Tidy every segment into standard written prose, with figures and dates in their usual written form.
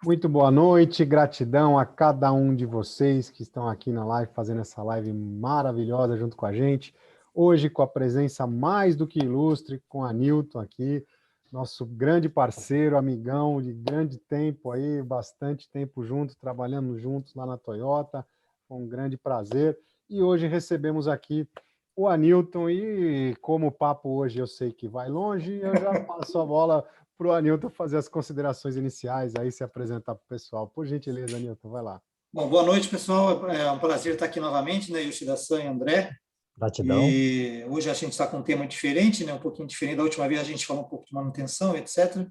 Muito boa noite, gratidão a cada um de vocês que estão aqui na live, fazendo essa live maravilhosa junto com a gente. Hoje com a presença mais do que ilustre, com a Newton aqui, nosso grande parceiro, amigão de grande tempo aí, bastante tempo juntos, trabalhando juntos lá na Toyota, foi um grande prazer. E hoje recebemos aqui o Anilton, e como o papo hoje eu sei que vai longe, eu já passo a bola para o Anilton fazer as considerações iniciais, aí se apresentar para o pessoal. Por gentileza, Anilton, vai lá. Bom, boa noite, pessoal. É um prazer estar aqui novamente, né? Yoshida-san e André. Gratidão. E hoje a gente está com um tema diferente, né? Um pouquinho diferente. Da última vez a gente falou um pouco de manutenção, etc.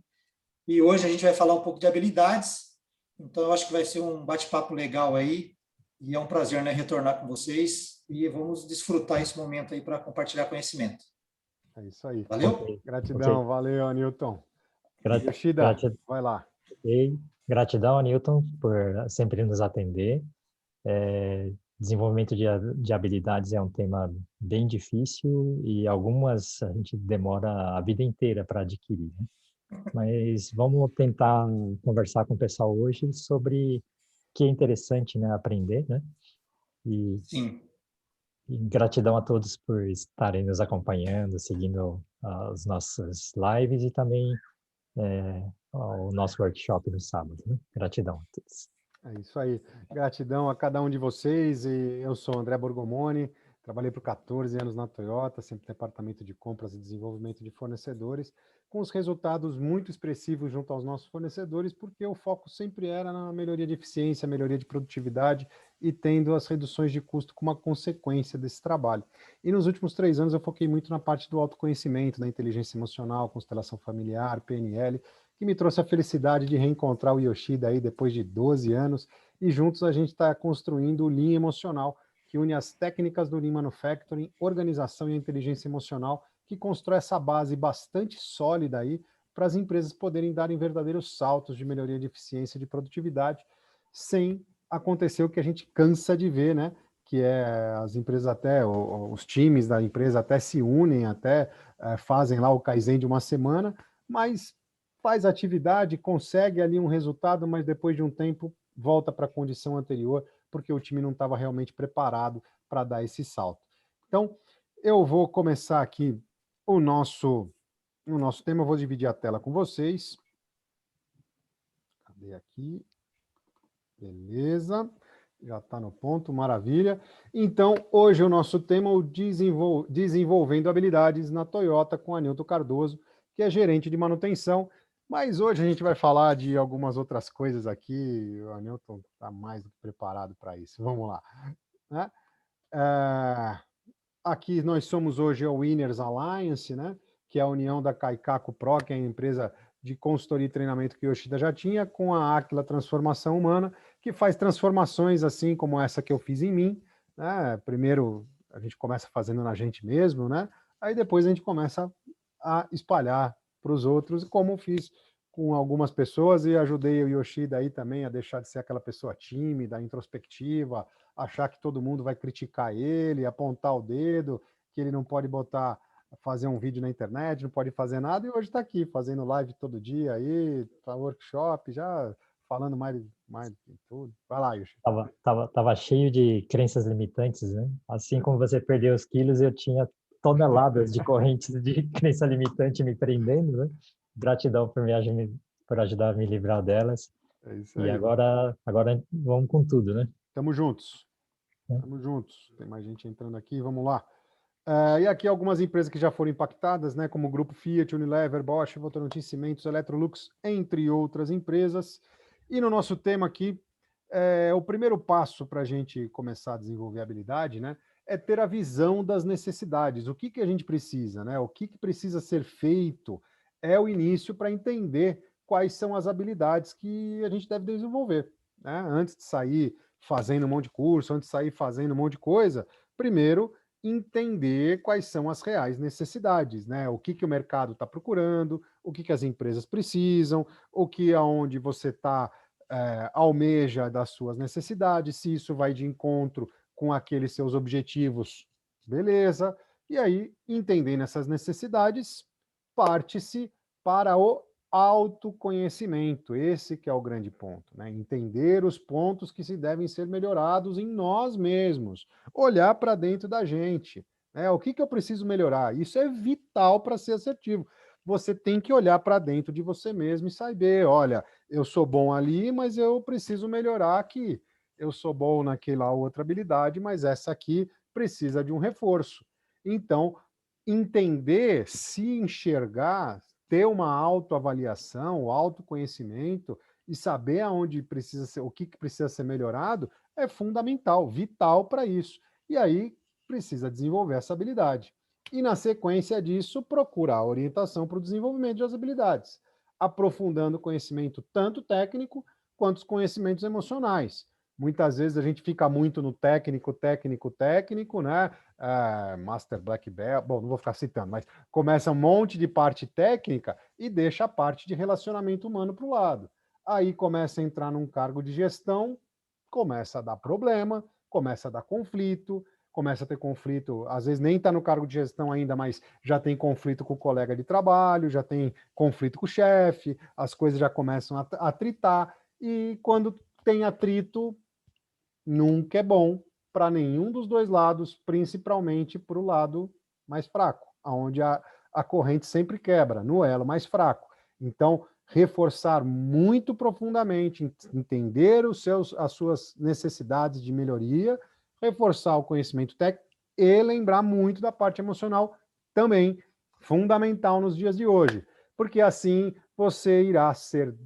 E hoje a gente vai falar um pouco de habilidades. Então, eu acho que vai ser um bate-papo legal aí. E é um prazer, né, retornar com vocês. E vamos desfrutar esse momento aí para compartilhar conhecimento. É isso aí. Valeu? Gratidão, valeu, Anilton. Yoshida, vai lá. Gratidão, Newton, por sempre nos atender. Desenvolvimento de habilidades é um tema bem difícil e algumas a gente demora a vida inteira para adquirir, né? Mas vamos tentar conversar com o pessoal hoje sobre que é interessante, né, aprender, né? Sim. E gratidão a todos por estarem nos acompanhando, seguindo as nossas lives e também o nosso workshop no sábado, né? Gratidão a todos. É isso aí. Gratidão a cada um de vocês. E eu sou André Borgomoni, trabalhei por 14 anos na Toyota, sempre no departamento de compras e desenvolvimento de fornecedores, com os resultados muito expressivos junto aos nossos fornecedores, porque o foco sempre era na melhoria de eficiência, melhoria de produtividade e tendo as reduções de custo como uma consequência desse trabalho. E nos últimos 3 anos eu foquei muito na parte do autoconhecimento, da inteligência emocional, constelação familiar, PNL, que me trouxe a felicidade de reencontrar o Yoshida aí depois de 12 anos, e juntos a gente está construindo o Lean Emocional, que une as técnicas do Lean Manufacturing, organização e a inteligência emocional, que constrói essa base bastante sólida aí para as empresas poderem darem verdadeiros saltos de melhoria de eficiência e de produtividade, sem acontecer o que a gente cansa de ver, né? Que é as empresas até, os times da empresa até se unem, até fazem lá o Kaizen de uma semana, mas faz atividade, consegue ali um resultado, mas depois de um tempo volta para a condição anterior, porque o time não estava realmente preparado para dar esse salto. Então, eu vou começar aqui o nosso tema, eu vou dividir a tela com vocês. Cadê aqui? Beleza. Já está no ponto, maravilha. Então, hoje o nosso tema é o desenvolvendo habilidades na Toyota com Anilton Cardoso, que é gerente de manutenção. Mas hoje a gente vai falar de algumas outras coisas aqui. O Anilton está mais do que preparado para isso. Vamos lá. Né? Aqui nós somos hoje o Winners Alliance, né? Que é a união da Kaikaku Pro, que é a empresa de consultoria e treinamento que o Yoshida já tinha, com a Aquila Transformação Humana, que faz transformações assim como essa que eu fiz em mim. Né? Primeiro a gente começa fazendo na gente mesmo, né? Aí depois a gente começa a espalhar para os outros, como fiz com algumas pessoas, e ajudei o Yoshida aí também a deixar de ser aquela pessoa tímida, introspectiva, achar que todo mundo vai criticar ele, apontar o dedo, que ele não pode fazer um vídeo na internet, não pode fazer nada, e hoje está aqui, fazendo live todo dia aí, para workshop, já falando mais de tudo. Vai lá, Yoshi. Tava cheio de crenças limitantes, né? Assim como você perdeu os quilos, eu tinha toneladas de correntes de crença limitante me prendendo, né? Gratidão por ajudar a me livrar delas. É isso aí. E aí. agora vamos com tudo, né? Tamo juntos. Tamo juntos. Tem mais gente entrando aqui, vamos lá. E aqui algumas empresas que já foram impactadas, né, como o Grupo Fiat, Unilever, Bosch, Votorantim Cimentos, Electrolux, entre outras empresas. E no nosso tema aqui, o primeiro passo para a gente começar a desenvolver habilidade, né, é ter a visão das necessidades. O que, que a gente precisa, né? O que, que precisa ser feito é o início para entender quais são as habilidades que a gente deve desenvolver. Né? Antes de sair fazendo um monte de curso, antes de sair fazendo um monte de coisa, primeiro entender quais são as reais necessidades, né? O que, que o mercado está procurando, o que, que as empresas precisam, o que aonde você está almeja das suas necessidades, se isso vai de encontro com aqueles seus objetivos, beleza. E aí, entendendo essas necessidades, parte-se para o autoconhecimento. Esse que é o grande ponto, né? Entender os pontos que se devem ser melhorados em nós mesmos. Olhar para dentro da gente. Né? O que eu preciso melhorar? Isso é vital para ser assertivo. Você tem que olhar para dentro de você mesmo e saber, olha, eu sou bom ali, mas eu preciso melhorar aqui. Eu sou bom naquela outra habilidade, mas essa aqui precisa de um reforço. Então, entender, se enxergar, ter uma autoavaliação, autoconhecimento e saber aonde precisa ser, o que precisa ser melhorado é fundamental, vital para isso. E aí precisa desenvolver essa habilidade. E na sequência disso, procurar orientação para o desenvolvimento das habilidades, aprofundando o conhecimento tanto técnico quanto os conhecimentos emocionais. Muitas vezes a gente fica muito no técnico, né? Master Black Belt, bom, não vou ficar citando, mas começa um monte de parte técnica e deixa a parte de relacionamento humano para o lado. Aí começa a entrar num cargo de gestão, começa a dar problema, começa a dar conflito, começa a ter conflito, às vezes nem está no cargo de gestão ainda, mas já tem conflito com o colega de trabalho, já tem conflito com o chefe, as coisas já começam a atritar, e quando tem atrito, nunca é bom para nenhum dos dois lados, principalmente para o lado mais fraco, onde a corrente sempre quebra, no elo mais fraco. Então, reforçar muito profundamente, entender as suas necessidades de melhoria, reforçar o conhecimento técnico e lembrar muito da parte emocional também, fundamental nos dias de hoje, porque assim você irá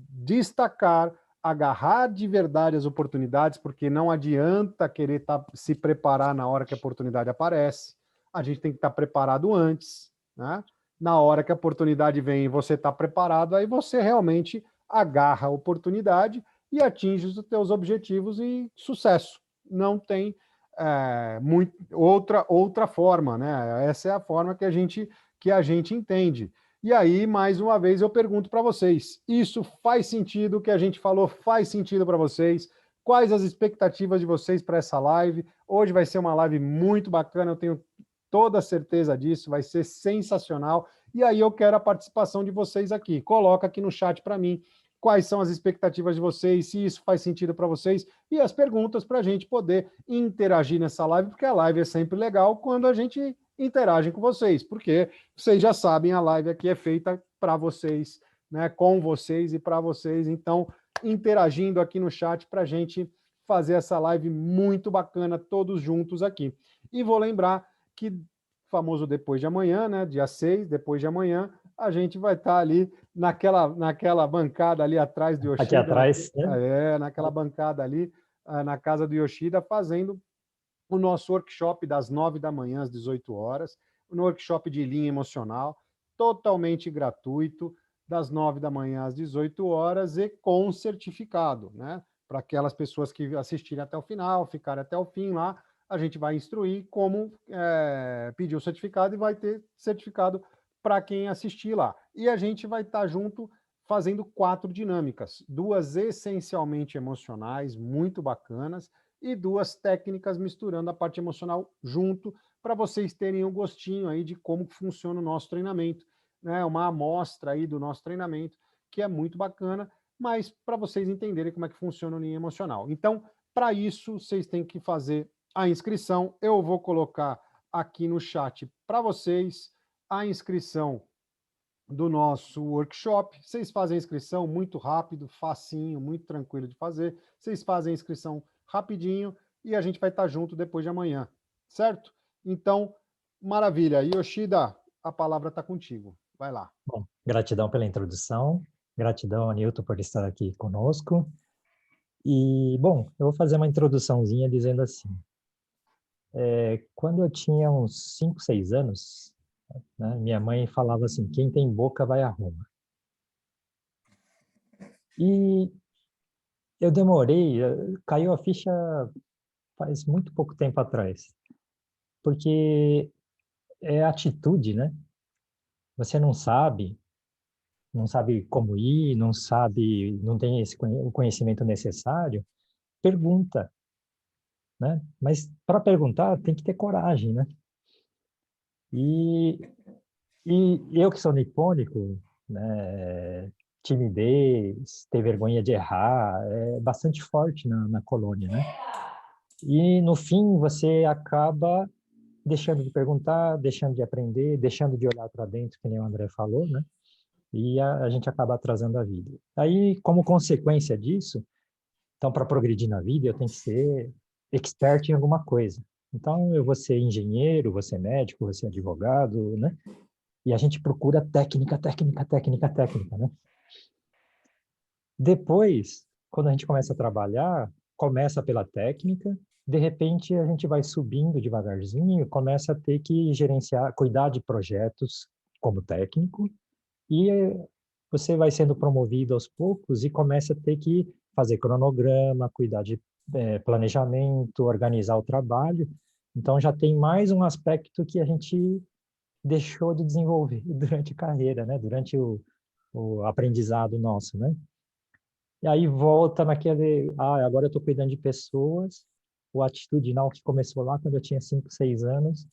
destacar, agarrar de verdade as oportunidades, porque não adianta querer se preparar na hora que a oportunidade aparece, a gente tem que estar preparado antes, né? Na hora que a oportunidade vem e você está preparado, aí você realmente agarra a oportunidade e atinge os teus objetivos e sucesso. Não tem outra forma, né? Essa é a forma que a gente entende. E aí, mais uma vez, eu pergunto para vocês, isso faz sentido? O que a gente falou faz sentido para vocês? Quais as expectativas de vocês para essa live? Hoje vai ser uma live muito bacana, eu tenho toda a certeza disso, vai ser sensacional. E aí eu quero a participação de vocês aqui. Coloca aqui no chat para mim quais são as expectativas de vocês, se isso faz sentido para vocês, e as perguntas para a gente poder interagir nessa live, porque a live é sempre legal quando a gente interage com vocês, porque vocês já sabem, a live aqui é feita para vocês, né, com vocês e para vocês, então interagindo aqui no chat para a gente fazer essa live muito bacana, todos juntos aqui. E vou lembrar que, famoso depois de amanhã, né, dia 6, depois de amanhã, a gente vai estar ali naquela bancada ali atrás do Yoshida. Aqui atrás, né? Naquela bancada ali, na casa do Yoshida, fazendo o nosso workshop das 9 da manhã às 18 horas, um workshop de linha emocional, totalmente gratuito, das 9 da manhã às 18 horas e com certificado, né? Para aquelas pessoas que assistirem até o final, ficarem até o fim lá, a gente vai instruir como pedir o certificado e vai ter certificado para quem assistir lá. E a gente vai estar junto fazendo 4 dinâmicas, 2 essencialmente emocionais, muito bacanas, e 2 técnicas misturando a parte emocional junto, para vocês terem um gostinho aí de como funciona o nosso treinamento, né? Uma amostra aí do nosso treinamento, que é muito bacana, mas para vocês entenderem como é que funciona o linha emocional. Então, para isso, vocês têm que fazer a inscrição. Eu vou colocar aqui no chat para vocês a inscrição do nosso workshop. Vocês fazem a inscrição muito rápido, facinho, muito tranquilo de fazer. Vocês fazem a inscrição rapidinho e a gente vai estar junto depois de amanhã, certo? Então, maravilha. Yoshida, a palavra está contigo. Vai lá. Bom, gratidão pela introdução, gratidão, Anilton, por estar aqui conosco. E, bom, eu vou fazer uma introduçãozinha dizendo assim, quando eu tinha uns 5, 6 anos, né, minha mãe falava assim, quem tem boca vai a Roma. E eu demorei, caiu a ficha faz muito pouco tempo atrás, porque é atitude, né? Você não sabe como ir, não tem o conhecimento necessário, pergunta, né? Mas para perguntar tem que ter coragem, né? E eu que sou nipônico, né, timidez, ter vergonha de errar, é bastante forte na colônia, né? E, no fim, você acaba deixando de perguntar, deixando de aprender, deixando de olhar para dentro, que nem o André falou, né? E a gente acaba atrasando a vida. Aí, como consequência disso, então, para progredir na vida, eu tenho que ser expert em alguma coisa. Então, eu vou ser engenheiro, vou ser médico, vou ser advogado, né? E a gente procura técnica, né? Depois, quando a gente começa a trabalhar, começa pela técnica, de repente a gente vai subindo devagarzinho, começa a ter que gerenciar, cuidar de projetos como técnico, e você vai sendo promovido aos poucos e começa a ter que fazer cronograma, cuidar de planejamento, organizar o trabalho. Então já tem mais um aspecto que a gente deixou de desenvolver durante a carreira, né? Durante o aprendizado nosso, né? E aí volta naquele, agora eu estou cuidando de pessoas, o atitudinal que começou lá quando eu tinha 5, 6 anos,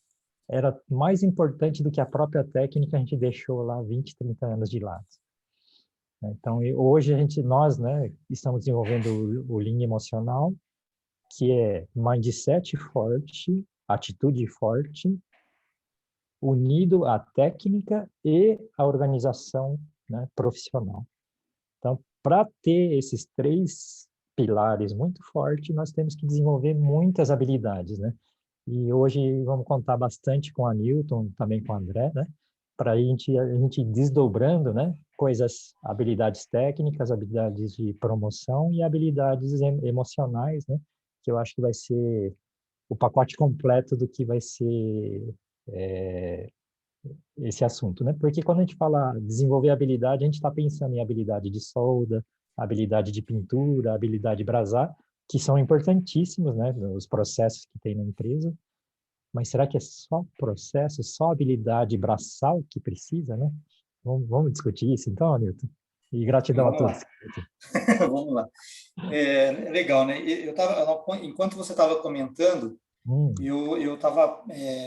era mais importante do que a própria técnica, a gente deixou lá 20, 30 anos de lado. Então, hoje nós, né, estamos desenvolvendo o Lean emocional, que é mindset forte, atitude forte, unido à técnica e à organização, né, profissional. Então, para ter esses 3 pilares muito fortes, nós temos que desenvolver muitas habilidades, né? E hoje vamos contar bastante com a Newton, também com o André, né? Para a gente ir desdobrando, né? Habilidades técnicas, habilidades de promoção e habilidades emocionais, né? Que eu acho que vai ser o pacote completo do que vai ser esse assunto, né? Porque quando a gente fala desenvolver habilidade, a gente está pensando em habilidade de solda, habilidade de pintura, habilidade de brasar, que são importantíssimos, né? Os processos que tem na empresa. Mas será que é só processo, só habilidade braçal que precisa, né? Vamos discutir isso então, Newton? E gratidão a todos. Vamos lá. Legal, né? Enquanto você estava comentando, eu estava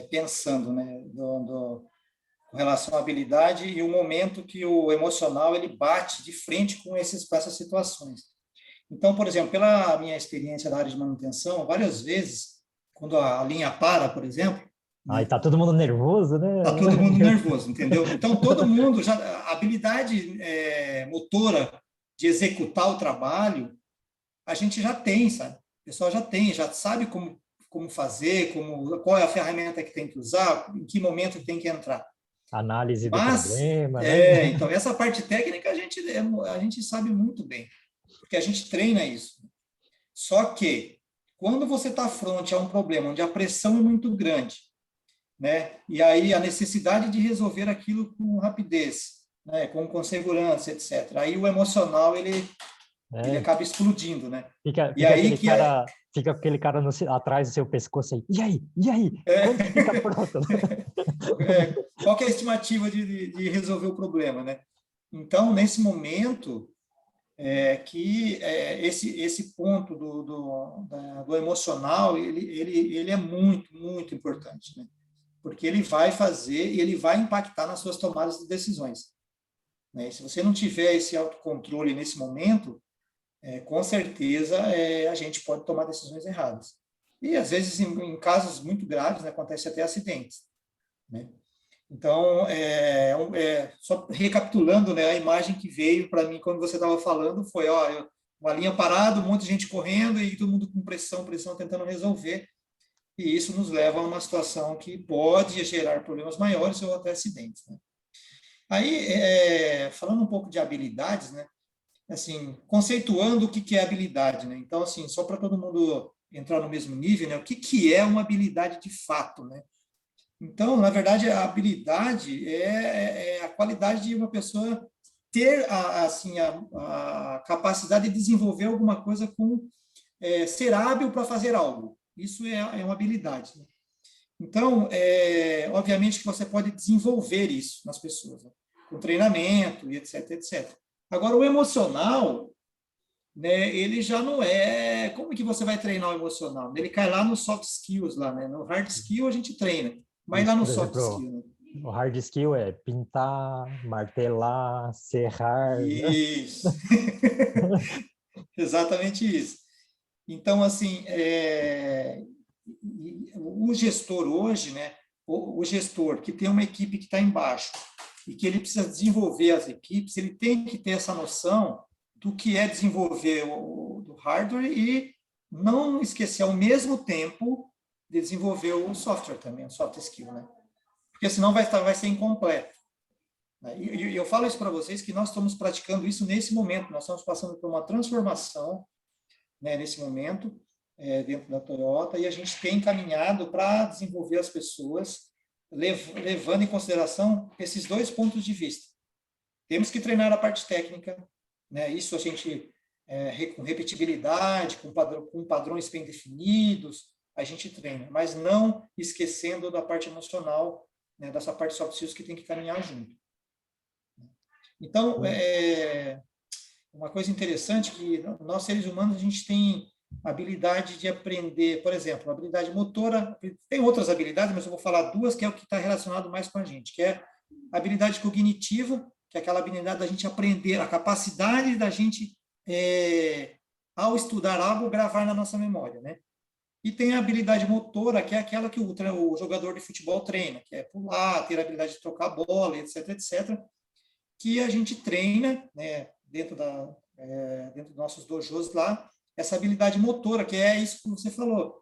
pensando, né, com relação à habilidade e o momento que o emocional ele bate de frente com essas situações. Então, por exemplo, pela minha experiência na área de manutenção, várias vezes, quando a linha para, por exemplo... Aí tá todo mundo nervoso, né? Tá todo mundo nervoso, entendeu? Então, todo mundo, a habilidade motora de executar o trabalho, a gente já tem, sabe? O pessoal já tem, já sabe como fazer, qual é a ferramenta que tem que usar, em que momento tem que entrar. Análise do problema, né? Então, essa parte técnica a gente sabe muito bem, porque a gente treina isso. Só que, quando você está frente a um problema onde a pressão é muito grande, né, e aí a necessidade de resolver aquilo com rapidez, né, com segurança, etc., aí o emocional, ele acaba explodindo, né? Fica aquele cara atrás do seu pescoço aí. E aí? Quando que fica pronto? Qual que é a estimativa de resolver o problema, né? Então, nesse momento, esse ponto do emocional, ele é muito, muito importante, né? Porque ele vai fazer e ele vai impactar nas suas tomadas de decisões, né? Se você não tiver esse autocontrole nesse momento, com certeza a gente pode tomar decisões erradas. E, às vezes, em casos muito graves, né, acontece até acidentes, né? Então, só recapitulando, né, a imagem que veio para mim quando você estava falando foi uma linha parada, um monte de gente correndo e todo mundo com pressão, tentando resolver. E isso nos leva a uma situação que pode gerar problemas maiores ou até acidentes, né? Aí, falando um pouco de habilidades, né, assim, conceituando o que é habilidade, né? Então, assim, só para todo mundo entrar no mesmo nível, né, o que é uma habilidade de fato, né? Então, na verdade, a habilidade é a qualidade de uma pessoa ter a capacidade de desenvolver alguma coisa ser hábil para fazer algo. Isso é uma habilidade, né? Então, obviamente que você pode desenvolver isso nas pessoas, né, com treinamento e etc, etc. Agora, o emocional, né, ele já não é... Como que você vai treinar o emocional? Ele cai lá no soft skills, lá, né? No hard skill a gente treina, mas lá no soft skill, né? O hard skill é pintar, martelar, serrar, né? Isso. Exatamente isso. Então, assim, o gestor hoje, né, o gestor que tem uma equipe que está embaixo e que ele precisa desenvolver as equipes, ele tem que ter essa noção do que é desenvolver do hardware e não esquecer ao mesmo tempo de desenvolver o software também, o soft skill, né? Porque senão vai ser incompleto. E eu falo isso para vocês que nós estamos praticando isso nesse momento, nós estamos passando por uma transformação, né, nesse momento, dentro da Toyota, e a gente tem caminhado para desenvolver as pessoas, levando em consideração esses dois pontos de vista. Temos que treinar a parte técnica, né, isso a gente, com repetibilidade, com padrões bem definidos, a gente treina, mas não esquecendo da parte emocional, né, dessa parte soft skills que tem que caminhar junto. Então, uma coisa interessante que nós, seres humanos, a gente tem habilidade de aprender, por exemplo, habilidade motora, tem outras habilidades, mas eu vou falar duas, que é o que está relacionado mais com a gente, que é a habilidade cognitiva, que é aquela habilidade da gente aprender, a capacidade da gente, ao estudar algo, gravar na nossa memória, né? E tem a habilidade motora, que é aquela que o jogador de futebol treina, que é pular, ter a habilidade de trocar a bola, etc., etc., que a gente treina, né, dentro dos nossos dojos lá, essa habilidade motora, que é isso que você falou.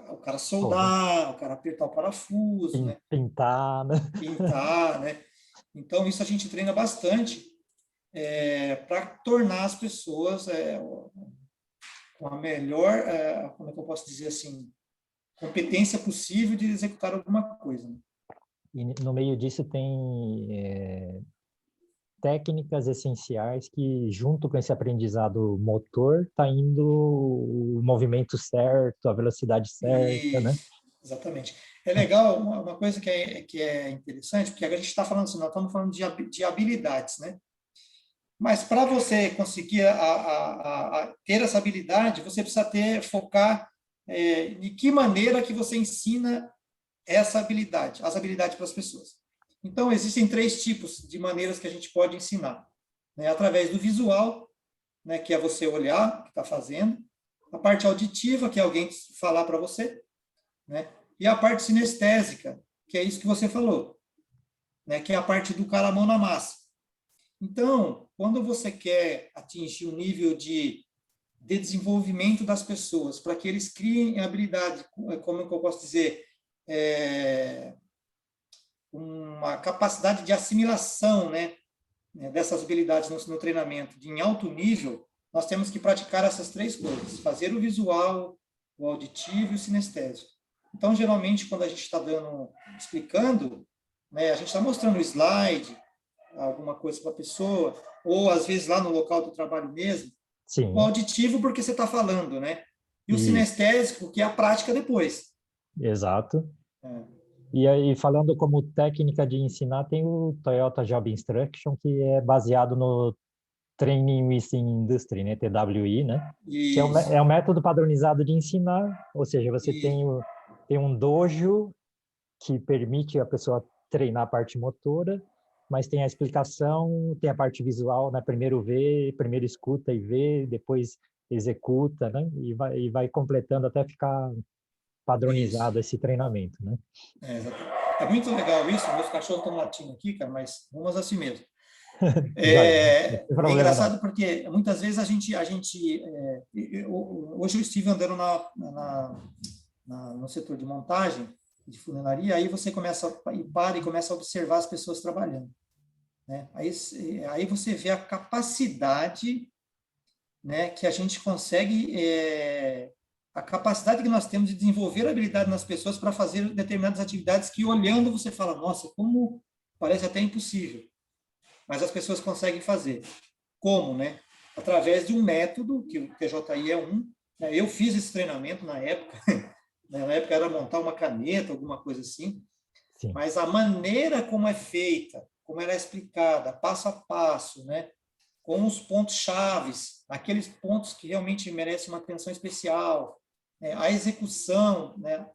O cara soldar, o cara apertar o parafuso, né? Pintar, né? Pintar, né? Então, isso a gente treina bastante para tornar as pessoas com a melhor, como é que eu posso dizer assim, competência possível de executar alguma coisa. Né? E no meio disso tem técnicas essenciais que, junto com esse aprendizado motor, está indo o movimento certo, a velocidade certa, né? Exatamente. É legal, uma coisa que é interessante, porque a gente está falando assim, nós estamos falando de habilidades, né? Mas para você conseguir ter essa habilidade, você precisa focar de que maneira que você ensina essa habilidade, as habilidades para as pessoas. Então, existem 3 tipos de maneiras que a gente pode ensinar. Né? Através do visual, né, que é você olhar o que está fazendo, a parte auditiva, que é alguém falar para você, né? E a parte sinestésica, que é isso que você falou, né? Que é a parte do cara a mão na massa. Então, quando você quer atingir um nível de desenvolvimento das pessoas, para que eles criem habilidade, como eu posso dizer, uma capacidade de assimilação, né, dessas habilidades no treinamento em alto nível, nós temos que praticar essas 3 coisas, fazer o visual, o auditivo e o sinestésico. Então, geralmente, quando a gente está explicando, né, a gente está mostrando o slide, alguma coisa para a pessoa, ou às vezes lá no local do trabalho mesmo. Sim. O auditivo porque você está falando, né? E o sinestésico, que é a prática depois. Exato. E aí, falando como técnica de ensinar, tem o Toyota Job Instruction, que é baseado no Training Within Industry, né? TWI, né? Que é o método padronizado de ensinar, ou seja, você tem um dojo que permite a pessoa treinar a parte motora, mas tem a explicação, tem a parte visual, né? Primeiro escuta e vê, depois executa, né? E vai completando até ficar padronizado esse treinamento, né? É muito legal isso, meus cachorros estão latindo aqui, cara, mas vamos assim mesmo. É engraçado porque muitas vezes hoje eu estive andando no setor de montagem, de funilaria, aí você para e começa a observar as pessoas trabalhando. Né? Aí você vê a capacidade, né, que a gente consegue, a capacidade que nós temos de desenvolver habilidade nas pessoas para fazer determinadas atividades que, olhando, você fala, nossa, como parece até impossível. Mas as pessoas conseguem fazer. Como? Né? Através de um método, que o TJI é um. Né? Eu fiz esse treinamento na época. Na época era montar uma caneta, alguma coisa assim. Sim. Mas a maneira como é feita, como ela é explicada, passo a passo, né? Com os pontos chaves, aqueles pontos que realmente merecem uma atenção especial, a execução, né?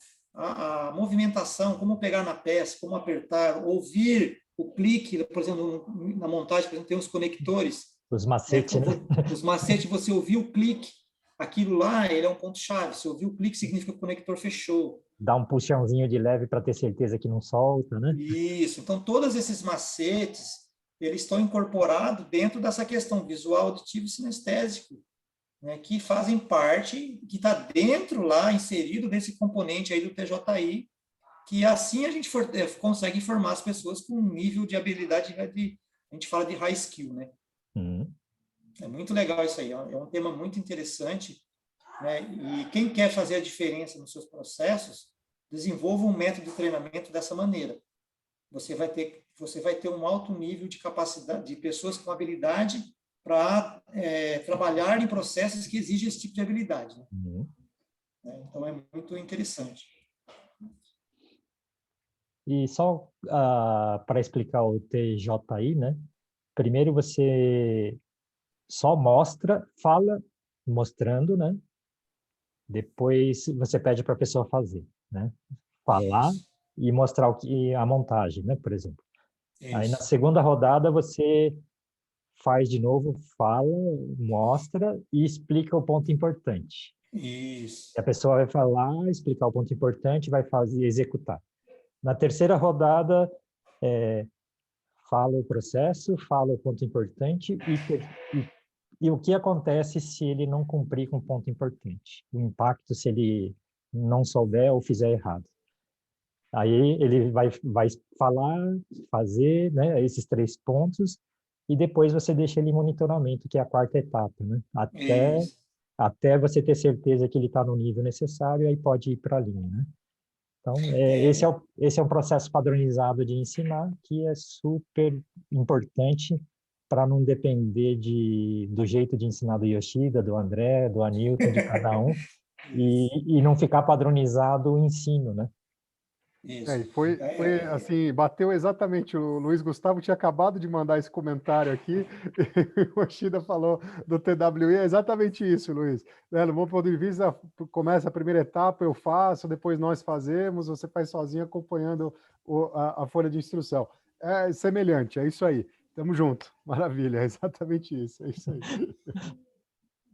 a movimentação, como pegar na peça, como apertar, ouvir o clique, por exemplo, na montagem, por exemplo, tem os conectores. Os macetes, né? Os macetes, você ouvir o clique, aquilo lá, ele é um ponto-chave. Se ouvir o clique, significa que o conector fechou. Dá um puxãozinho de leve para ter certeza que não solta, né? Isso. Então, todos esses macetes, eles estão incorporados dentro dessa questão visual, auditivo e sinestésico, né, que fazem parte, que está dentro lá, inserido nesse componente aí do TJI, que assim a gente consegue formar as pessoas com um nível de habilidade, a gente fala de high skill, né? É muito legal isso aí, é um tema muito interessante, né? E quem quer fazer a diferença nos seus processos, desenvolva um método de treinamento dessa maneira. Você vai ter um alto nível de capacidade, de pessoas com habilidade para trabalhar em processos que exigem esse tipo de habilidade. Né? Então, é muito interessante. E só para explicar o TJI, né? Primeiro você só fala mostrando, né? Depois você pede para a pessoa fazer, né? Falar e mostrar a montagem, né? Por exemplo. Isso. Aí na segunda rodada você faz de novo, fala, mostra e explica o ponto importante. Isso. E a pessoa vai falar, explicar o ponto importante, vai fazer, executar. Na terceira rodada, fala o processo, fala o ponto importante e o que acontece se ele não cumprir com o ponto importante. O impacto se ele não souber ou fizer errado. Aí ele vai falar, fazer, né, esses 3 pontos e depois você deixa ele em monitoramento, que é a 4ª etapa, né? Até você ter certeza que ele está no nível necessário, aí pode ir para a linha, né? Então, esse é um processo padronizado de ensinar, que é super importante para não depender do jeito de ensinar do Yoshida, do André, do Anilton, de cada um, e não ficar padronizado o ensino, né? Isso. Foi assim, bateu exatamente, o Luiz Gustavo tinha acabado de mandar esse comentário aqui, e o Yoshida falou do TWI, é exatamente isso, Luiz. No meu ponto de vista, começa a primeira etapa, eu faço, depois nós fazemos, você faz sozinho acompanhando a folha de instrução. É semelhante, é isso aí. Tamo junto, maravilha, é exatamente isso, é isso aí.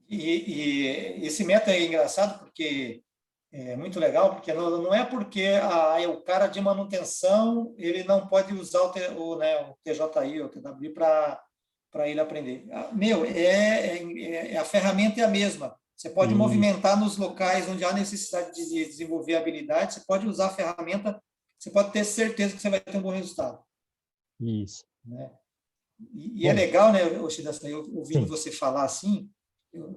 E esse método é engraçado porque é muito legal, porque não é porque o cara de manutenção ele não pode usar o TJI ou o TWI para ele aprender. A ferramenta é a mesma. Você pode movimentar nos locais onde há necessidade de desenvolver habilidade, você pode usar a ferramenta, você pode ter certeza que você vai ter um bom resultado. Isso. Né? E é legal, né, Yoshida, ouvindo você falar assim,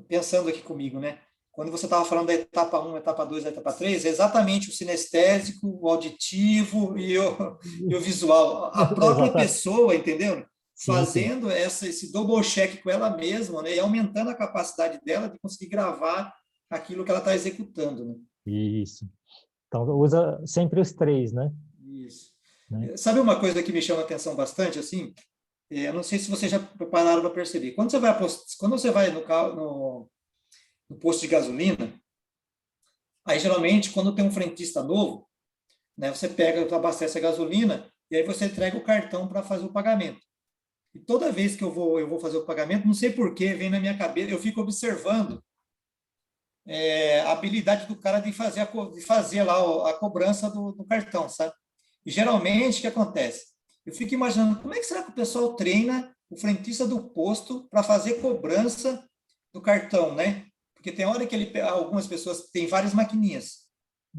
pensando aqui comigo, né? Quando você estava falando da etapa 1, etapa 2, etapa 3, é exatamente o sinestésico, o auditivo e o visual. A própria pessoa, entendeu? Fazendo esse double check com ela mesma, né? E aumentando a capacidade dela de conseguir gravar aquilo que ela está executando. Né? Isso. Então, usa sempre os 3, né? Isso. Né? Sabe uma coisa que me chama a atenção bastante, assim? Eu não sei se vocês já pararam para perceber. Quando você vai no posto de gasolina, aí geralmente quando tem um frentista novo, né, você abastece a gasolina e aí você entrega o cartão para fazer o pagamento. E toda vez que eu vou fazer o pagamento, não sei por que vem na minha cabeça, eu fico observando a habilidade do cara de fazer lá a cobrança do cartão, sabe? E geralmente o que acontece? Eu fico imaginando como é que será que o pessoal treina o frentista do posto para fazer cobrança do cartão, né? Porque tem hora que algumas pessoas têm várias maquininhas.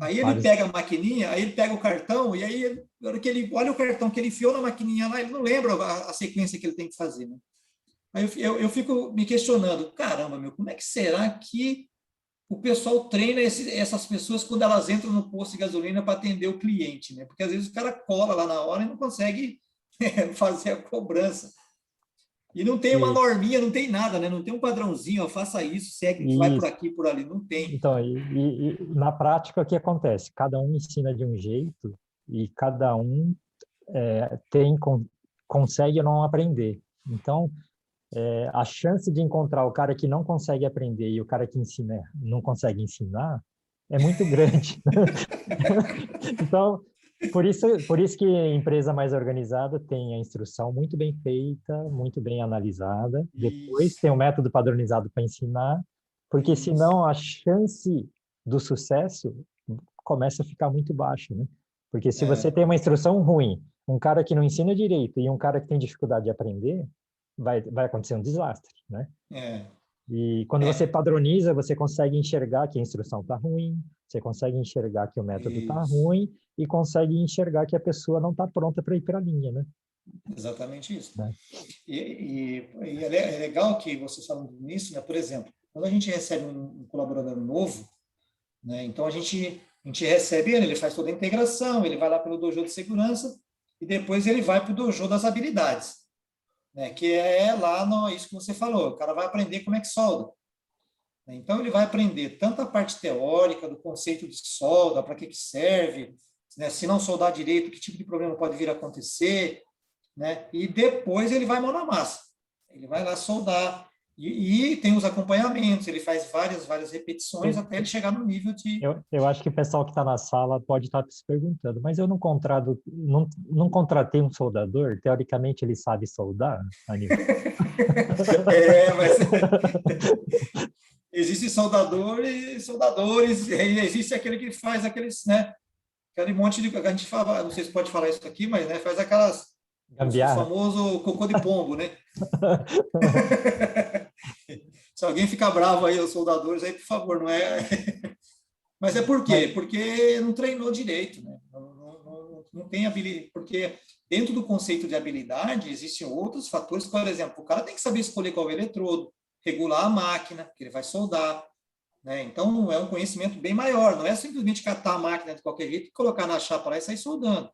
Aí ele pega a maquininha, aí ele pega o cartão, e aí, na hora que ele olha o cartão que ele enfiou na maquininha lá, ele não lembra a sequência que ele tem que fazer. Né? Aí eu fico me questionando, caramba, como é que será que o pessoal treina essas pessoas quando elas entram no posto de gasolina para atender o cliente? Né? Porque às vezes o cara cola lá na hora e não consegue fazer a cobrança. E não tem uma norminha, não tem nada, né? Não tem um padrãozinho, faça isso, segue, vai por aqui, por ali, não tem. Então, e na prática, o que acontece? Cada um ensina de um jeito e cada um consegue não aprender. Então, a chance de encontrar o cara que não consegue aprender e o cara que ensina não consegue ensinar é muito grande. Então, por isso que a empresa mais organizada tem a instrução muito bem feita, muito bem analisada. Depois Isso, tem um método padronizado para ensinar, porque isso. senão a chance do sucesso começa a ficar muito baixa, né? Porque se você É, tem uma instrução ruim, um cara que não ensina direito e um cara que tem dificuldade de aprender, vai acontecer um desastre, né? é, E quando você é, padroniza, você consegue enxergar que a instrução está ruim, você consegue enxergar que o método está isso. ruim e consegue enxergar que a pessoa não está pronta para ir para a linha, né? Exatamente isso. Né? E é legal que você falando nisso, né? Por exemplo, quando a gente recebe um colaborador novo, né? Então a gente recebe ele faz toda a integração, ele vai lá pelo dojo de segurança e depois ele vai para o dojo das habilidades, né? Que é lá no, isso que você falou, o cara vai aprender como é que solda. Né? Então ele vai aprender tanto a parte teórica do conceito de solda, para que que serve, né? Se não soldar direito, que tipo de problema pode vir a acontecer, né? E depois ele vai mão na massa. Ele vai lá soldar. E tem os acompanhamentos, ele faz várias repetições Eu, até ele chegar no nível de. eu acho que o pessoal que está na sala pode estar se perguntando, mas eu não contratei um soldador? Teoricamente ele sabe soldar, Aníbal? Mas existe soldador e soldadores, e existe aquele que faz aqueles, né? Aquele monte de. A gente fala, não sei se pode falar isso aqui, mas né, faz aquelas. O Gambiarra? famoso cocô de pombo, né? Se alguém ficar bravo aí, os soldadores, aí, por favor, não é. Mas é por Mas, quê? Porque não treinou direito, né? Não tem habilidade. Porque dentro do conceito de habilidade, existem outros fatores. Por exemplo, o cara tem que saber escolher qual é o eletrodo, regular a máquina que ele vai soldar. Né? Então, é um conhecimento bem maior. Não é simplesmente catar a máquina de qualquer jeito, colocar na chapa lá e sair soldando.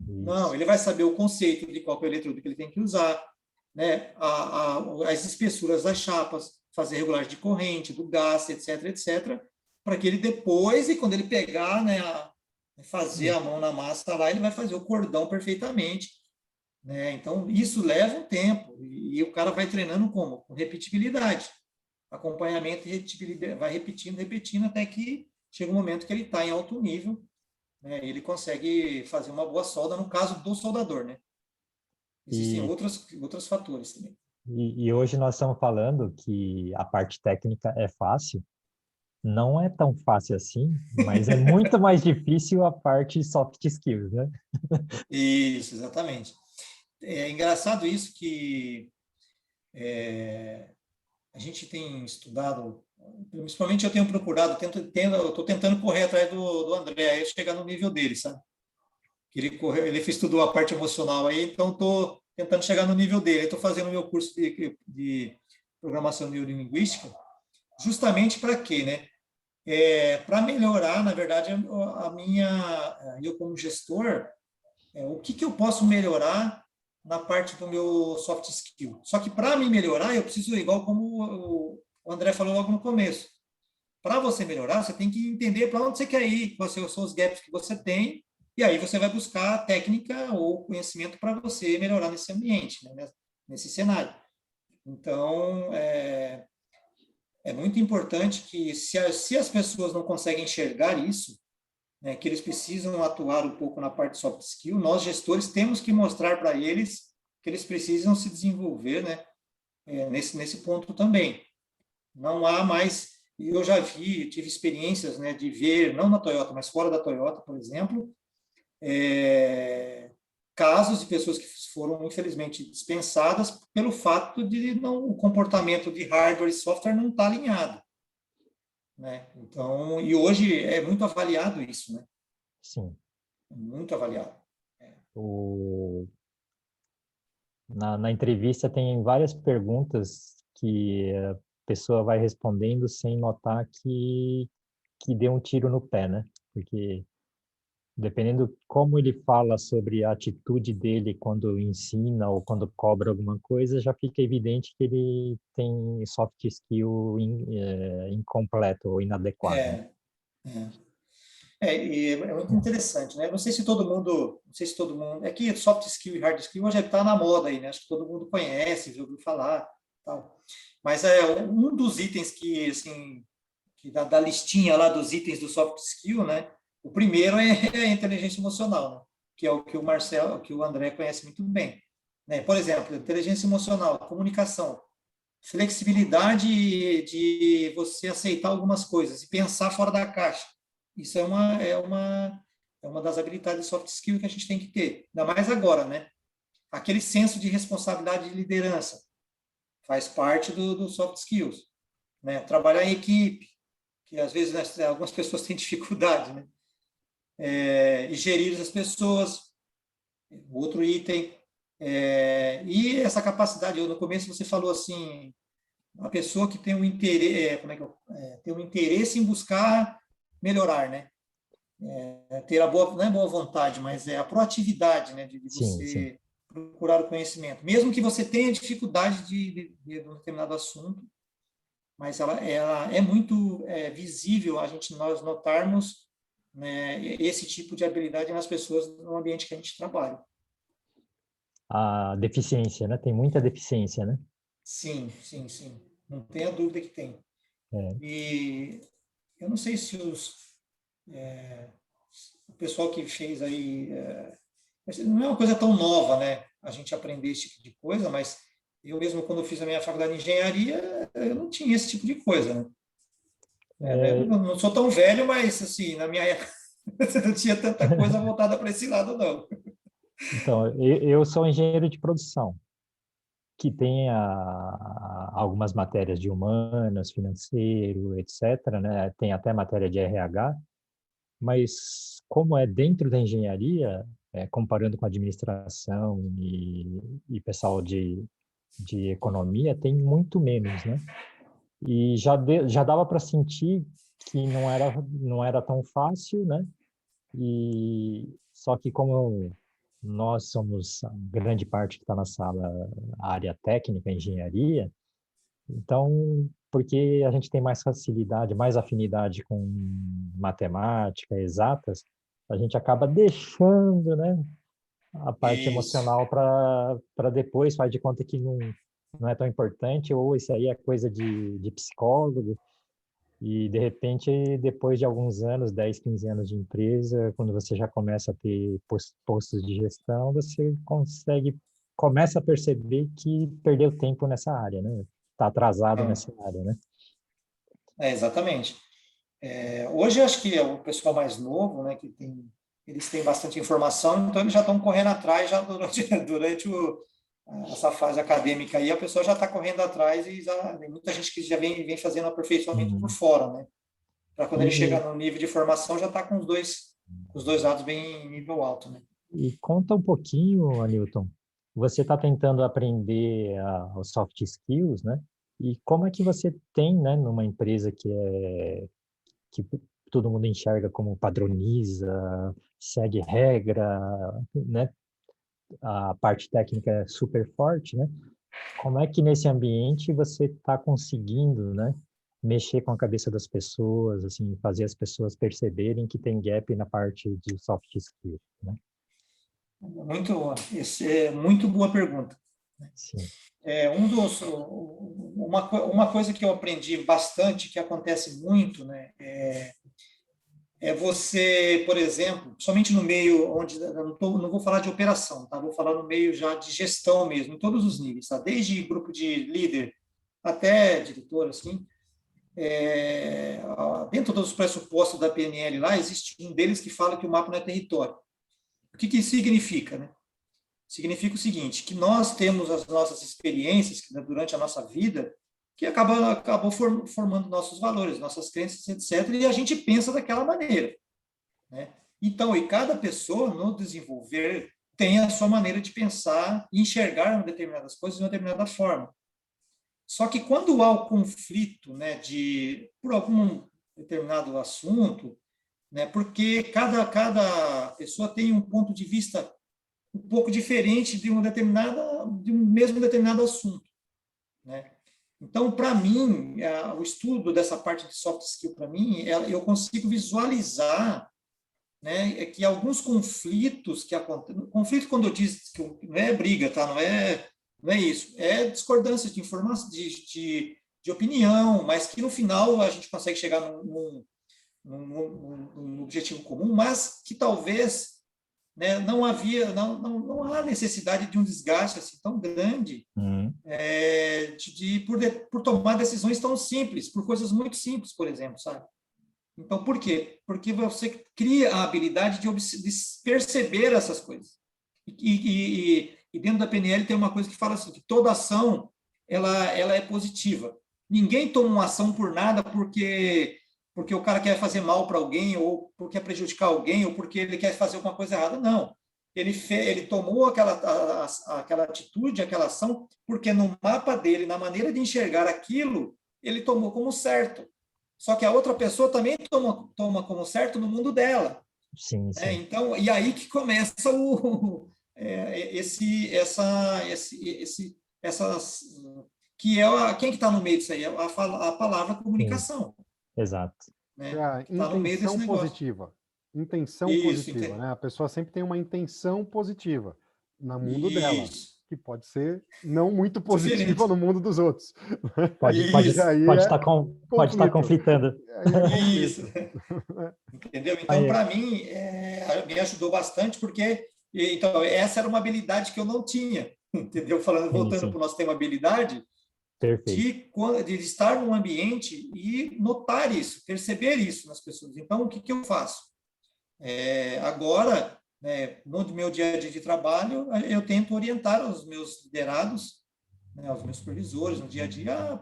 Não, isso. ele vai saber o conceito de qual é o eletrodo que ele tem que usar, né? As espessuras das chapas, fazer regulagem de corrente, do gás, etc, etc, para que ele depois, e quando ele pegar, né, fazer a mão na massa lá, ele vai fazer o cordão perfeitamente. Né? Então, isso leva um tempo, e o cara vai treinando como? Com repetibilidade. Acompanhamento e repetibilidade, vai repetindo, até que chega um momento que ele está em alto nível, né? Ele consegue fazer uma boa solda, no caso do soldador, né? Existem E, outros fatores também. e hoje nós estamos falando que a parte técnica é fácil. Não é tão fácil assim, mas é muito mais difícil a parte soft skills, né? Isso, exatamente. É engraçado isso que a gente tem estudado, principalmente eu tenho procurado, eu estou tentando correr atrás do André, aí chegar no nível dele, sabe? Ele estudou a parte emocional aí, então estou tentando chegar no nível dele. Estou fazendo o meu curso de programação neurolinguística, justamente para quê, né? Para melhorar, na verdade, eu como gestor, o que eu posso melhorar na parte do meu soft skill. Só que para me melhorar, eu preciso, igual como o André falou logo no começo, para você melhorar, você tem que entender para onde você quer ir, quais são os gaps que você tem, e aí você vai buscar técnica ou conhecimento para você melhorar nesse ambiente, né, nesse cenário. Então, é muito importante que, se as pessoas não conseguem enxergar isso, né, que eles precisam atuar um pouco na parte de soft skill, nós, gestores, temos que mostrar para eles que eles precisam se desenvolver, né, nesse ponto também. Não há mais, e eu já tive experiências, né, de ver, não na Toyota, mas fora da Toyota, por exemplo, casos de pessoas que foram, infelizmente, dispensadas pelo fato de o comportamento de hardware e software não estar alinhado. Né? Então, e hoje é muito avaliado isso, né? Sim. É muito avaliado. O, na entrevista tem várias perguntas que a pessoa vai respondendo sem notar que deu um tiro no pé, né? Porque dependendo como ele fala sobre a atitude dele quando ensina ou quando cobra alguma coisa, já fica evidente que ele tem soft skill incompleto ou inadequado. É, é. E é muito interessante, né? Não sei se todo mundo, é que soft skill e hard skill hoje está na moda aí, né? Acho que todo mundo conhece, já ouviu falar, tal. Mas um dos itens que, assim, da listinha lá dos itens do soft skill, né? O primeiro é a inteligência emocional, né? Que é o que o Marcelo, que o André conhece muito bem, né? Por exemplo, inteligência emocional, comunicação, flexibilidade de você aceitar algumas coisas e pensar fora da caixa. Isso é uma das habilidades de soft skill que a gente tem que ter, ainda mais agora, né? Aquele senso de responsabilidade de liderança faz parte do soft skills, né? Trabalhar em equipe, que às vezes, né, algumas pessoas têm dificuldade, né? E gerir as pessoas, outro item. E essa capacidade, no começo você falou assim, uma pessoa que tem um interesse, tem um interesse em buscar melhorar, né? Ter a boa, não é boa vontade, mas é a proatividade, né? De você Sim. procurar o conhecimento, mesmo que você tenha dificuldade de um determinado assunto, mas ela é muito visível nós notarmos, né, esse tipo de habilidade nas pessoas no ambiente que a gente trabalha. A deficiência, né? Tem muita deficiência, né? Sim. Não tenha dúvida que tem. É. E eu não sei se o pessoal que fez aí... não é uma coisa tão nova, né? A gente aprender esse tipo de coisa, mas eu mesmo, quando eu fiz a minha faculdade de engenharia, eu não tinha esse tipo de coisa, né? Eu não sou tão velho, mas, assim, na minha época, não tinha tanta coisa voltada para esse lado, não. Então, eu sou engenheiro de produção, que tem algumas matérias de humanas, financeiro, etc., né? Tem até matéria de RH, mas como é dentro da engenharia, comparando com a administração e pessoal de economia, tem muito menos, né? E já dava para sentir que não era tão fácil, né? E só que como nós somos a grande parte que está na sala, a área técnica, engenharia, então, porque a gente tem mais facilidade, mais afinidade com matemática, exatas, a gente acaba deixando, né, a parte Isso. emocional para depois, faz de conta que não é tão importante, ou isso aí é coisa de psicólogo, e de repente, depois de alguns anos, 10, 15 anos de empresa, quando você já começa a ter postos de gestão, você começa a perceber que perdeu tempo nessa área, né? Está atrasado nessa área, né? Exatamente. Hoje, eu acho que o pessoal mais novo, né, eles têm bastante informação, então eles já estão correndo atrás já durante essa fase acadêmica aí, a pessoa já está correndo atrás e tem muita gente que já vem fazendo aperfeiçoamento por Uhum. fora, né? Para quando ele chegar E, no nível de formação, já está com os dois lados bem em nível alto, né? e conta um pouquinho, Anilton, você está tentando aprender os soft skills, né? E como é que você tem, né, numa empresa que todo mundo enxerga como padroniza, segue regra, né? A parte técnica é super forte, né? Como é que nesse ambiente você está conseguindo, né, mexer com a cabeça das pessoas, assim, fazer as pessoas perceberem que tem gap na parte de soft skills, né? Muito boa pergunta. Sim. Uma coisa que eu aprendi bastante, que acontece muito, né, você, por exemplo, somente no meio onde não vou falar de operação, tá? Vou falar no meio já de gestão mesmo, em todos os níveis, tá? Desde grupo de líder até diretor, assim, dentro dos pressupostos da PNL lá, existe um deles que fala que o mapa não é território. O que isso significa, né? Significa o seguinte, que nós temos as nossas experiências durante a nossa vida que acabou formando nossos valores, nossas crenças, etc., e a gente pensa daquela maneira, né? Então, e cada pessoa, no desenvolver, tem a sua maneira de pensar e enxergar determinadas coisas de uma determinada forma. Só que quando há o conflito, né, por algum determinado assunto, né, porque cada pessoa tem um ponto de vista um pouco diferente de um mesmo determinado assunto, né? Então, para mim, o estudo dessa parte de soft skill, para mim, eu consigo visualizar, né, que alguns conflitos que acontecem, conflito quando eu digo que não é briga, tá? Não é isso, é discordância de informação, de opinião, mas que no final a gente consegue chegar num objetivo comum, mas que talvez, né, não há necessidade de um desgaste assim tão grande por tomar decisões tão simples, por coisas muito simples, por exemplo, sabe? Então, por quê? Porque você cria a habilidade de perceber essas coisas. E dentro da PNL tem uma coisa que fala assim, que toda ação ela é positiva. Ninguém toma uma ação por nada porque o cara quer fazer mal para alguém, ou porque quer prejudicar alguém, ou porque ele quer fazer alguma coisa errada. Não. Ele tomou aquela atitude, aquela ação, porque no mapa dele, na maneira de enxergar aquilo, ele tomou como certo. Só que a outra pessoa também toma como certo no mundo dela. Sim, sim. Então, e aí que começa quem que está no meio disso aí? A palavra comunicação. Sim. Exato. Né? Tá no meio desse positiva. Intenção positiva, né? A pessoa sempre tem uma intenção positiva no mundo dela, que pode ser não muito positiva no mundo dos outros. Pode estar conflitando. Isso. Entendeu? Então, para mim, me ajudou bastante, porque então, essa era uma habilidade que eu não tinha. Entendeu? Voltando para o nosso tema habilidade, de estar num ambiente e notar isso, perceber isso nas pessoas. Então, o que eu faço? Agora, no meu dia a dia de trabalho, eu tento orientar os meus liderados, né, os meus supervisores no dia a dia,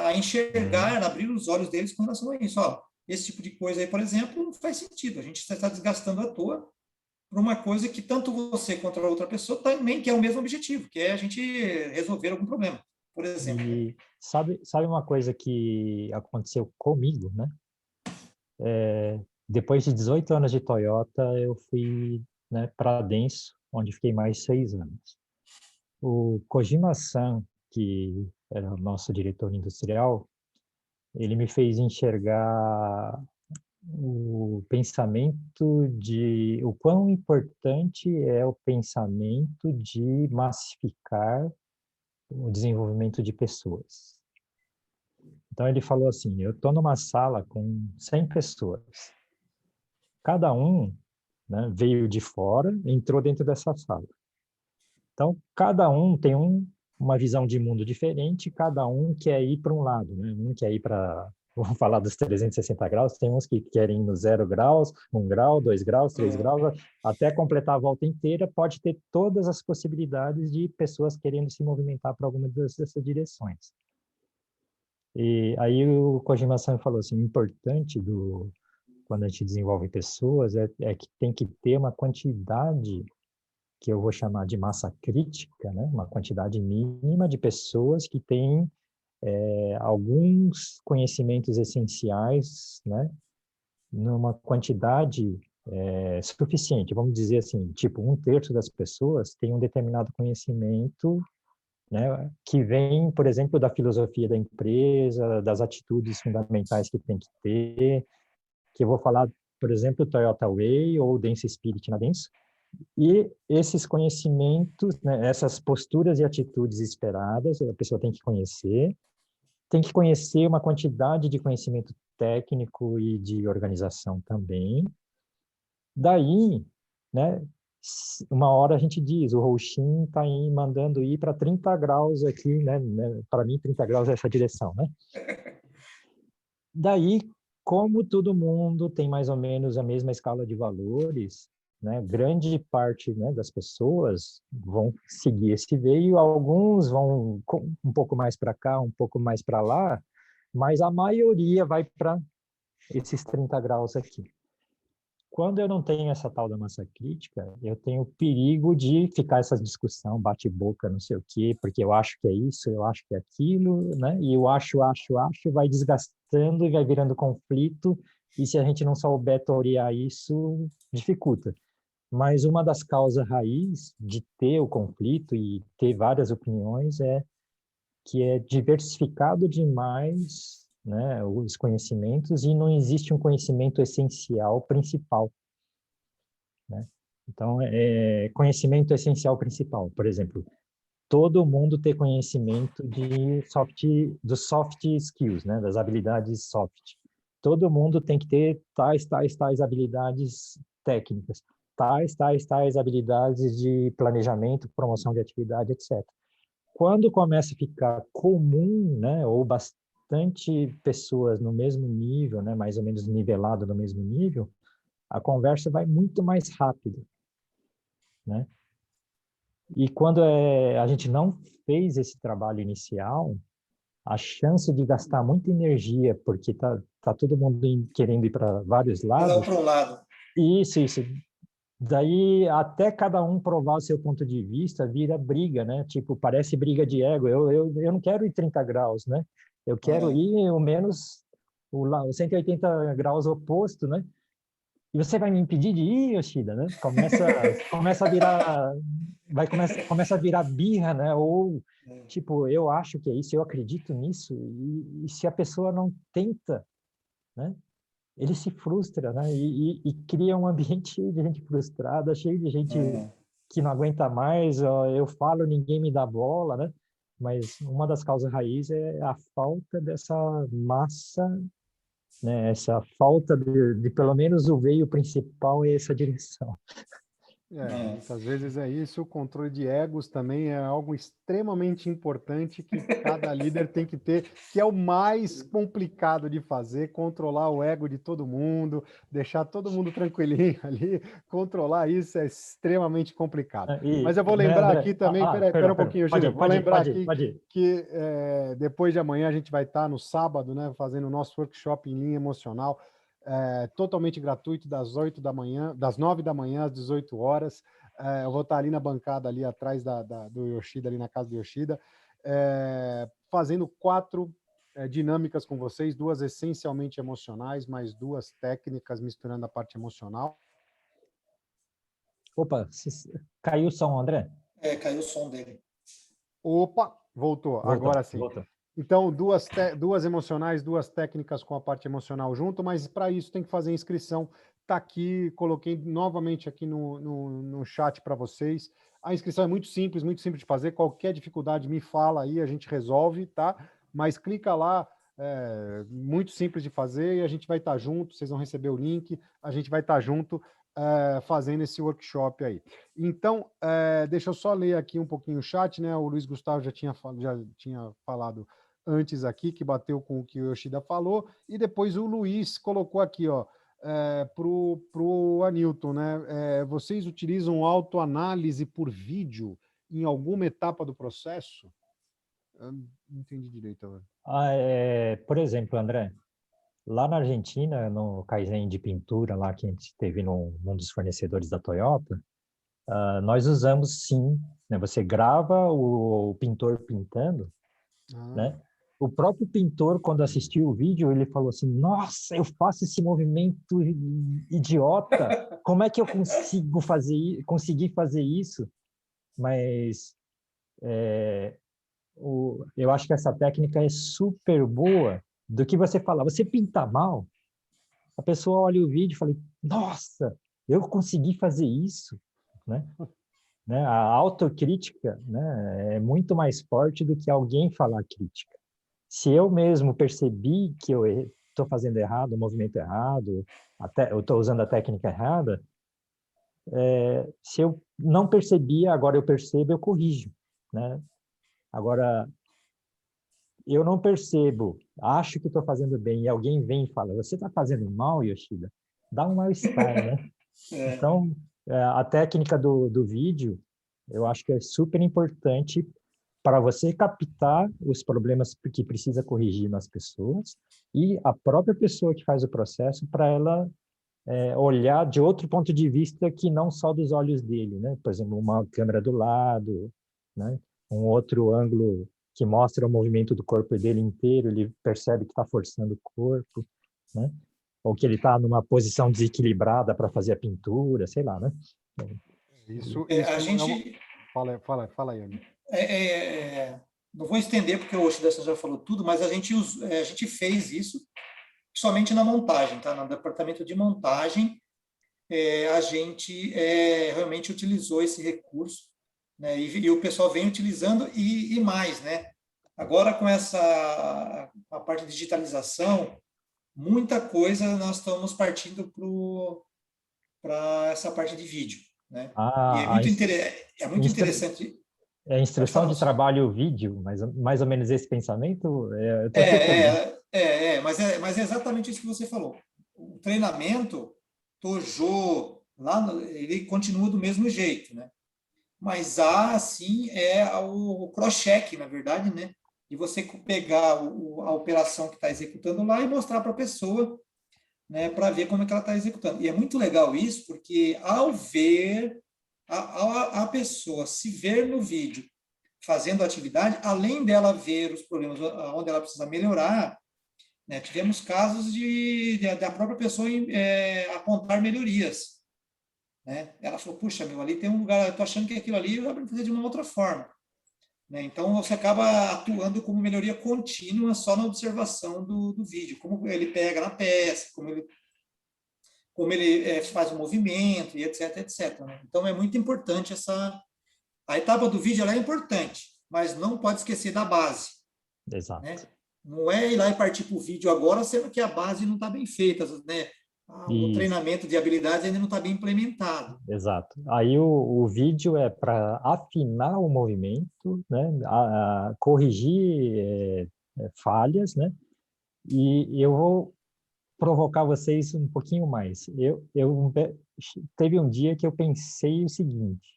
a enxergar, a abrir os olhos deles com relação a isso. Ó, esse tipo de coisa aí, por exemplo, não faz sentido. A gente está desgastando à toa por uma coisa que tanto você quanto a outra pessoa também quer o mesmo objetivo, que é a gente resolver algum problema, por exemplo. E sabe uma coisa que aconteceu comigo, né? Depois de 18 anos de Toyota, eu fui, né, para a Denso, onde fiquei mais 6 anos. O Kojima-san, que era o nosso diretor industrial, ele me fez enxergar o pensamento o quão importante é o pensamento de massificar o desenvolvimento de pessoas. Então ele falou assim, eu estou numa sala com 100 pessoas. Cada um, né, veio de fora, entrou dentro dessa sala. Então, cada um tem uma visão de mundo diferente, cada um quer ir para um lado, né? Um quer ir para, vamos falar dos 360 graus, tem uns que querem ir no 0 graus, 1 grau, 2 graus, 3 graus, até completar a volta inteira, pode ter todas as possibilidades de pessoas querendo se movimentar para alguma dessas direções. E aí o Kojima-san falou assim, o importante quando a gente desenvolve pessoas é que tem que ter uma quantidade que eu vou chamar de massa crítica, né? Uma quantidade mínima de pessoas que têm alguns conhecimentos essenciais, né? Numa quantidade suficiente, vamos dizer assim, tipo 1/3 das pessoas tem um determinado conhecimento, né? Que vem, por exemplo, da filosofia da empresa, das atitudes fundamentais que tem que ter, que eu vou falar, por exemplo, Toyota Way ou Denso Spirit na Denso. E esses conhecimentos, né, essas posturas e atitudes esperadas, a pessoa tem que conhecer uma quantidade de conhecimento técnico e de organização também. Daí, né, uma hora a gente diz, o Roshin está mandando ir para 30 graus aqui, né, para mim 30 graus é essa direção, né? Daí, como todo mundo tem mais ou menos a mesma escala de valores, né, grande parte, né, das pessoas vão seguir esse veio, alguns vão um pouco mais para cá, um pouco mais para lá, mas a maioria vai para esses 30 graus aqui. Quando eu não tenho essa tal da massa crítica, eu tenho o perigo de ficar essa discussão, bate-boca, não sei o quê, porque eu acho que é isso, eu acho que é aquilo, né? E eu acho, vai desgastando e vai virando conflito, e se a gente não souber torear isso, dificulta. Mas uma das causas raiz de ter o conflito e ter várias opiniões é que é diversificado demais, né, os conhecimentos, e não existe um conhecimento essencial principal, né? Então, conhecimento essencial principal, por exemplo, todo mundo ter conhecimento dos soft skills, né? Das habilidades soft. Todo mundo tem que ter tais habilidades técnicas, tais habilidades de planejamento, promoção de atividade, etc. Quando começa a ficar comum, né, ou bastante pessoas no mesmo nível, né, mais ou menos nivelado no mesmo nível, a conversa vai muito mais rápido, né? E quando a gente não fez esse trabalho inicial, a chance de gastar muita energia, porque tá todo mundo querendo ir para vários Cada um lados, para um lado. isso. Daí, até cada um provar o seu ponto de vista, vira briga, né? Tipo, parece briga de ego. Eu não quero ir 30 graus, né? Eu quero ir o menos o 180 graus oposto, né? E você vai me impedir de ir, Yoshida, né? Começa a virar, começa a virar birra, né? Ou tipo, eu acho que é isso, eu acredito nisso. E se a pessoa não tenta, né? Ele se frustra, né? E cria um ambiente cheio de gente frustrada, cheio de gente que não aguenta mais. Ó, eu falo, ninguém me dá bola, né? Mas uma das causas raiz é a falta dessa massa, né? Essa falta de pelo menos o veio principal é essa direção. Muitas vezes é isso. O controle de egos também é algo extremamente importante que cada líder tem que ter, que é o mais complicado de fazer, controlar o ego de todo mundo, deixar todo mundo tranquilinho ali, controlar isso é extremamente complicado. Mas eu vou Né, lembrar André? aqui também, pera um pouquinho, Gida, vou lembrar aqui Pode ir. que depois de amanhã a gente vai estar no sábado, né, fazendo o nosso workshop em linha emocional, totalmente gratuito, das 8 da manhã, das 9 da manhã às 18 horas. Eu vou estar ali na bancada, ali atrás do Yoshida, ali na casa do Yoshida, fazendo 4 dinâmicas com vocês, 2 essencialmente emocionais, mais 2 técnicas, misturando a parte emocional. Opa, caiu o som, André? Caiu o som dele. Opa, voltou, agora sim. Voltou. Então, 2 emocionais, 2 técnicas com a parte emocional junto, mas para isso tem que fazer inscrição. Está aqui, coloquei novamente aqui no chat para vocês. A inscrição é muito simples de fazer. Qualquer dificuldade me fala aí, a gente resolve, tá? Mas clica lá, muito simples de fazer e a gente vai estar junto. Vocês vão receber o link, a gente vai estar junto fazendo esse workshop aí. Então, deixa eu só ler aqui um pouquinho o chat, né? O Luiz Gustavo já tinha falado antes aqui, que bateu com o que o Yoshida falou, e depois o Luiz colocou aqui, ó, pro Anilton, né? Vocês utilizam autoanálise por vídeo em alguma etapa do processo? Eu não entendi direito agora. Por exemplo, André, lá na Argentina, no Kaizen de pintura, lá que a gente teve num dos fornecedores da Toyota, nós usamos sim, né? Você grava o pintor pintando, né? O próprio pintor, quando assistiu o vídeo, ele falou assim: nossa, eu faço esse movimento idiota, como é que eu consegui fazer isso? Mas eu acho que essa técnica é super boa do que você falar. Você pinta mal, a pessoa olha o vídeo e fala: nossa, eu consegui fazer isso, né? A autocrítica, né, é muito mais forte do que alguém falar crítica. Se eu mesmo percebi que eu estou fazendo errado, o movimento errado, até eu estou usando a técnica errada, se eu não percebia, agora eu percebo, eu corrijo, né? Agora, eu não percebo, acho que estou fazendo bem, e alguém vem e fala: você está fazendo mal, Yoshida? Dá um mal-estar, né? Então, a técnica do vídeo, eu acho que é super importante para você captar os problemas que precisa corrigir nas pessoas e a própria pessoa que faz o processo para ela olhar de outro ponto de vista que não só dos olhos dele, né? Por exemplo, uma câmera do lado, né? Um outro ângulo que mostra o movimento do corpo dele inteiro, ele percebe que está forçando o corpo, né? Ou que ele está numa posição desequilibrada para fazer a pintura, sei lá, né? Isso A gente... Fala aí, Amy. Não vou estender, porque o Yoshida já falou tudo, mas a gente fez isso somente na montagem, tá? No departamento de montagem, a gente realmente utilizou esse recurso né? E o pessoal vem utilizando e mais, né? Agora, com a parte de digitalização, muita coisa nós estamos partindo para essa parte de vídeo, né? E Ah, é muito interessante. é Pode instrução falar, de Lúcio. trabalho vídeo, mais ou menos esse pensamento? Eu estou surpreso. Mas é exatamente isso que você falou. O treinamento, Tojo, ele continua do mesmo jeito, né? Mas há, sim, o cross-check, na verdade, né? De você pegar a operação que está executando lá e mostrar para a pessoa, né, para ver como é que ela está executando. E é muito legal isso, porque ao ver a pessoa se ver no vídeo fazendo a atividade, além dela ver os problemas onde ela precisa melhorar, né, tivemos casos da própria pessoa apontar melhorias. Né? Ela falou, puxa, meu, ali tem um lugar, eu estou achando que aquilo ali dá para fazer de uma outra forma. Né? Então, você acaba atuando como melhoria contínua só na observação do vídeo, como ele pega na peça, como ele faz o movimento, e etc, etc. Né? Então, é muito importante a etapa do vídeo, ela é importante, mas não pode esquecer da base. Exato. Né? Não é ir lá e partir para o vídeo agora, sendo que a base não está bem feita, né? O Isso, treinamento de habilidades ainda não está bem implementado. exato. Aí o vídeo é para afinar o movimento, né? Corrigir falhas, né? E eu vou provocar vocês um pouquinho mais. Teve um dia que eu pensei o seguinte,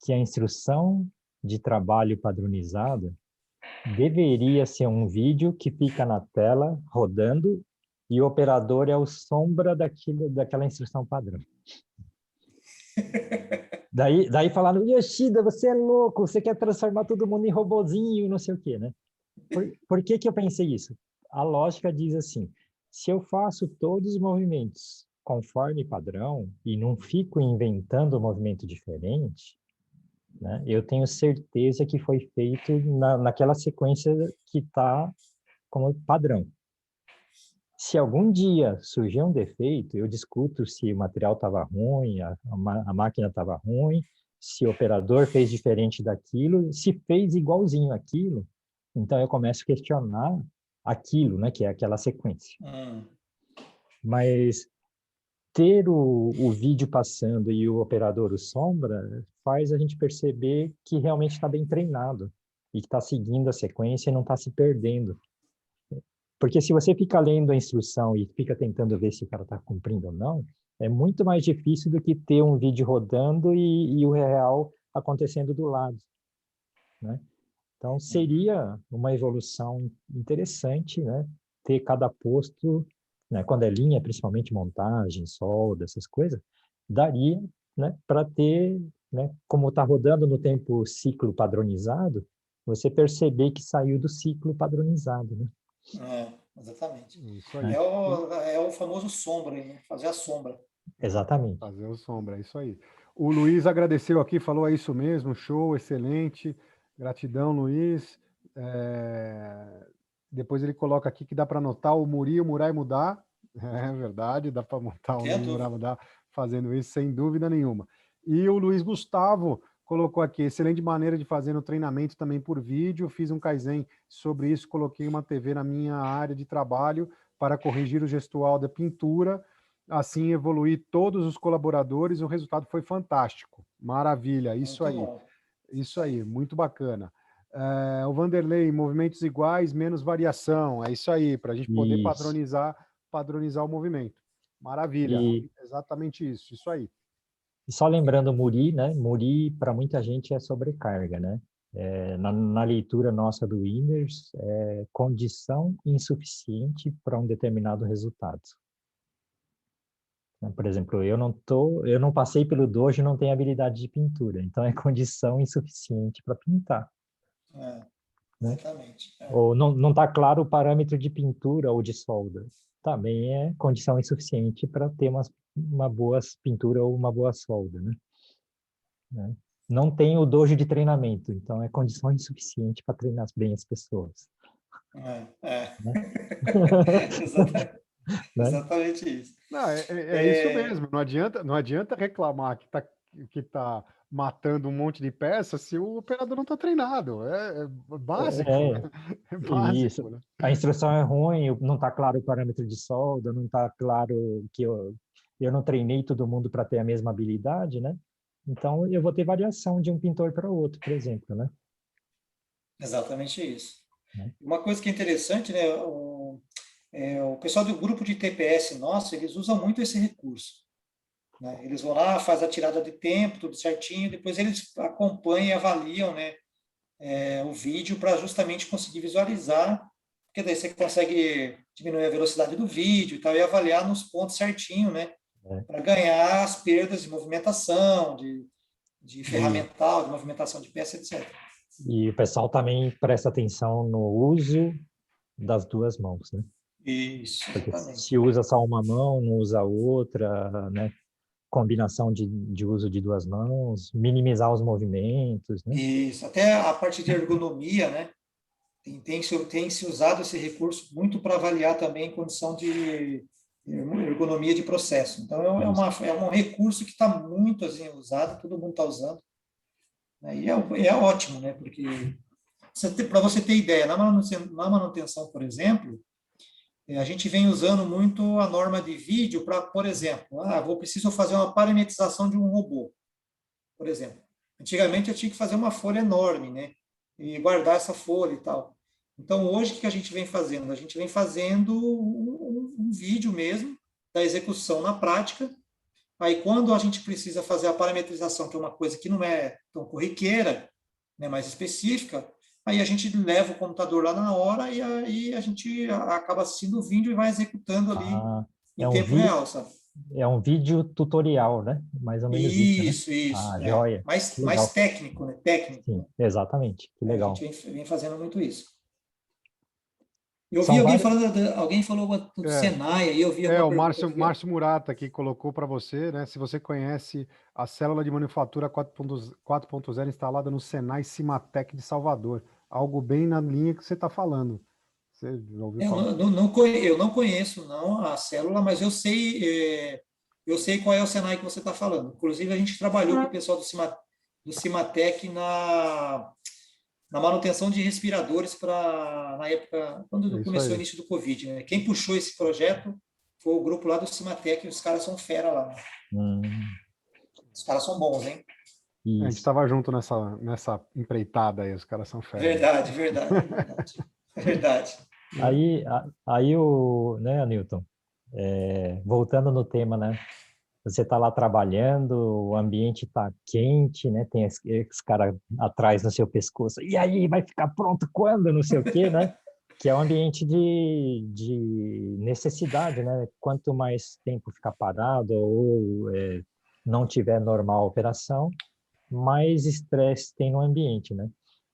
que a instrução de trabalho padronizada deveria ser um vídeo que fica na tela rodando e o operador é o sombra daquela instrução padrão. Daí falaram, Yoshida, você é louco, você quer transformar todo mundo em robozinho, não sei o quê, né? Por que eu pensei isso? A lógica diz assim, se eu faço todos os movimentos conforme padrão e não fico inventando um movimento diferente, né, eu tenho certeza que foi feito naquela sequência que está como padrão. Se algum dia surgir um defeito, eu discuto se o material estava ruim, a máquina estava ruim, se o operador fez diferente daquilo, se fez igualzinho aquilo, então eu começo a questionar aquilo, né, que é aquela sequência. Mas ter o vídeo passando e o operador o sombra faz a gente perceber que realmente está bem treinado e que está seguindo a sequência e não está se perdendo. Porque se você fica lendo a instrução e fica tentando ver se o cara está cumprindo ou não, é muito mais difícil do que ter um vídeo rodando e o real acontecendo do lado, né? Então, seria uma evolução interessante, né? Ter cada posto, né? Quando é linha, principalmente montagem, solda, essas coisas, daria, né? Para ter, né? Como está rodando no tempo ciclo padronizado, você perceber que saiu do ciclo padronizado, né? Exatamente. Isso aí. É o famoso sombra, né? Fazer a sombra. Exatamente. Fazer o sombra, é isso aí. O Luiz agradeceu aqui, falou, é isso mesmo, show, excelente. Gratidão, Luiz. Depois ele coloca aqui que dá para anotar o Muri, o Murai mudar. É verdade, dá para montar o Murai mudar fazendo isso, sem dúvida nenhuma. E o Luiz Gustavo colocou aqui, excelente maneira de fazer no treinamento também por vídeo. Fiz um Kaizen sobre isso, coloquei uma TV na minha área de trabalho para corrigir o gestual da pintura. Assim, evoluir todos os colaboradores, o resultado foi fantástico. Maravilha, isso aí. Bom. Isso aí, muito bacana. O Vanderlei, movimentos iguais, menos variação. É isso aí, para a gente poder padronizar o movimento. Maravilha, exatamente isso aí. E só lembrando o Muri, né? Muri, para muita gente, é sobrecarga, né? Na leitura nossa do Winners, é condição insuficiente para um determinado resultado. Por exemplo, eu não passei pelo dojo e não tenho habilidade de pintura, então é condição insuficiente para pintar. Exatamente. Né? Ou não está claro o parâmetro de pintura ou de solda. Também é condição insuficiente para ter uma boa pintura ou uma boa solda, né? Não tem o dojo de treinamento, então é condição insuficiente para treinar bem as pessoas. Né? Exatamente isso. Não, é isso mesmo. Não adianta reclamar que tá matando um monte de peças se o operador não está treinado. É básico, É, é isso. básico, né? A instrução é ruim, não está claro o parâmetro de solda, não está claro que eu não treinei todo mundo para ter a mesma habilidade, né? Então, eu vou ter variação de um pintor para outro, por exemplo, né? Exatamente isso. Né? Uma coisa que é interessante, né? O pessoal do grupo de TPS nosso, eles usam muito esse recurso. Né? Eles vão lá, faz a tirada de tempo, tudo certinho, depois eles acompanham e avaliam, né, o vídeo para justamente conseguir visualizar, porque daí você consegue diminuir a velocidade do vídeo e tal, e avaliar nos pontos certinho, né, É. para ganhar as perdas de movimentação, de E, ferramental, de movimentação de peça, etc. e o pessoal também presta atenção no uso das duas mãos, né? Isso, Porque exatamente. se usa só uma mão, não usa outra, né? Combinação de uso de duas mãos, minimizar os movimentos, né? Isso, até a parte de ergonomia, né? Tem se usado esse recurso muito para avaliar também condição de ergonomia de processo. Então, Isso. é um recurso que está muito assim, usado, todo mundo está usando. Né? E é ótimo, né? Porque, para você ter ideia, na manutenção, por exemplo, a gente vem usando muito a norma de vídeo para, por exemplo, preciso fazer uma parametrização de um robô, por exemplo. Antigamente eu tinha que fazer uma folha enorme, né? E guardar essa folha e tal. Então, hoje, o que a gente vem fazendo? A gente vem fazendo um vídeo mesmo da execução na prática. Aí, quando a gente precisa fazer a parametrização, que é uma coisa que não é tão corriqueira, né, mais específica, aí a gente leva o computador lá na hora e aí a gente acaba assistindo o vídeo e vai executando ali Ah, em tempo real, sabe? é um vídeo tutorial, né? Mais ou menos isso, né? Isso. Ah, joia. Que Mais legal. técnico, né? Técnico, Sim, né? exatamente. Que A gente legal. vem fazendo muito isso. Eu vi São alguém vários. falando, alguém falou do É, Senai, aí eu vi alguma o pergunta Márcio, aqui, ó. Márcio Murata aqui colocou para você, né? Se você conhece a célula de manufatura 4.0 instalada no Senai Cimatec de Salvador. Algo bem na linha que você está falando. Você já ouviu Eu falar? eu não conheço não a célula, mas eu sei qual é o Senai que você está falando. Inclusive, a gente trabalhou com o pessoal do Cimatec na manutenção de respiradores na época, É quando isso começou o aí. início do Covid, né? Quem puxou esse projeto foi o grupo lá do Cimatec, e os caras são fera lá, né? Hum, Os caras são bons, hein? A gente isso. estava junto nessa empreitada aí, os caras são fera mesmo. Verdade, verdade, verdade. Verdade. Aí né, Newton, voltando no tema, né? Você está lá trabalhando, o ambiente está quente, né? Tem esse cara atrás no seu pescoço. E aí, vai ficar pronto quando? Não sei o quê, né? Que é um ambiente de necessidade, né? Quanto mais tempo ficar parado ou não tiver normal a operação, mais estresse tem no ambiente, né?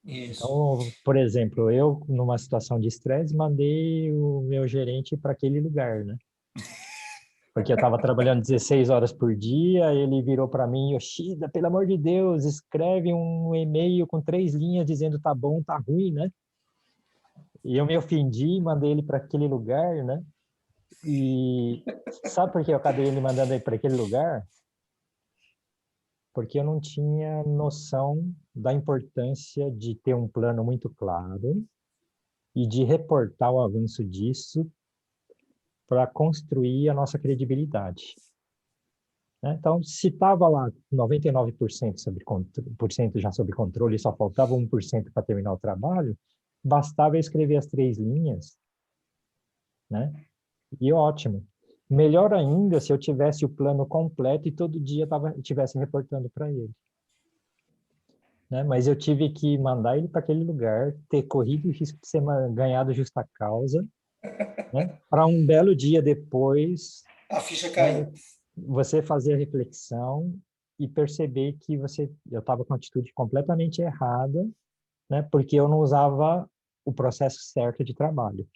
Isso. Então, por exemplo, eu, numa situação de estresse, mandei o meu gerente para aquele lugar, né? Porque eu estava trabalhando 16 horas por dia, ele virou para mim, Yoshida, pelo amor de Deus, escreve um e-mail com 3 linhas dizendo tá bom, tá ruim, né? E eu me ofendi, mandei ele para aquele lugar, né? E sabe por que eu acabei ele mandando ele para aquele lugar? Porque eu não tinha noção da importância de ter um plano muito claro e de reportar o avanço disso para construir a nossa credibilidade. Né? Então, se estava lá 99% por cento já sob controle e só faltava 1% para terminar o trabalho, bastava eu escrever as 3 linhas, né? E ótimo. Melhor ainda se eu tivesse o plano completo e todo dia estivesse reportando para ele. Né? Mas eu tive que mandar ele para aquele lugar, ter corrido o risco de ser ganhado justa causa, né? Para um belo dia depois, A ficha né, caiu. você fazer a reflexão e perceber que eu estava com a atitude completamente errada, né? Porque eu não usava o processo certo de trabalho.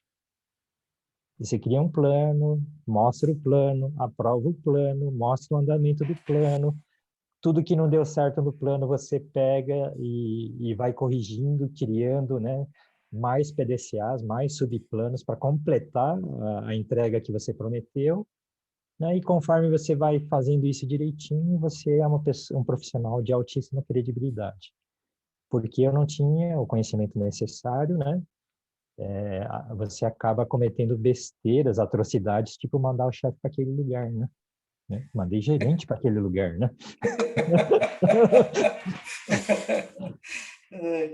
Você cria um plano, mostra o plano, aprova o plano, mostra o andamento do plano. Tudo que não deu certo no plano você pega e vai corrigindo, criando, né? Mais PDCAs, mais subplanos para completar a entrega que você prometeu. né? E conforme você vai fazendo isso direitinho, você é um profissional de altíssima credibilidade. Porque eu não tinha o conhecimento necessário, né? Você acaba cometendo besteiras, atrocidades, tipo mandar o chefe para aquele lugar, né? Mandei gerente para aquele lugar, né?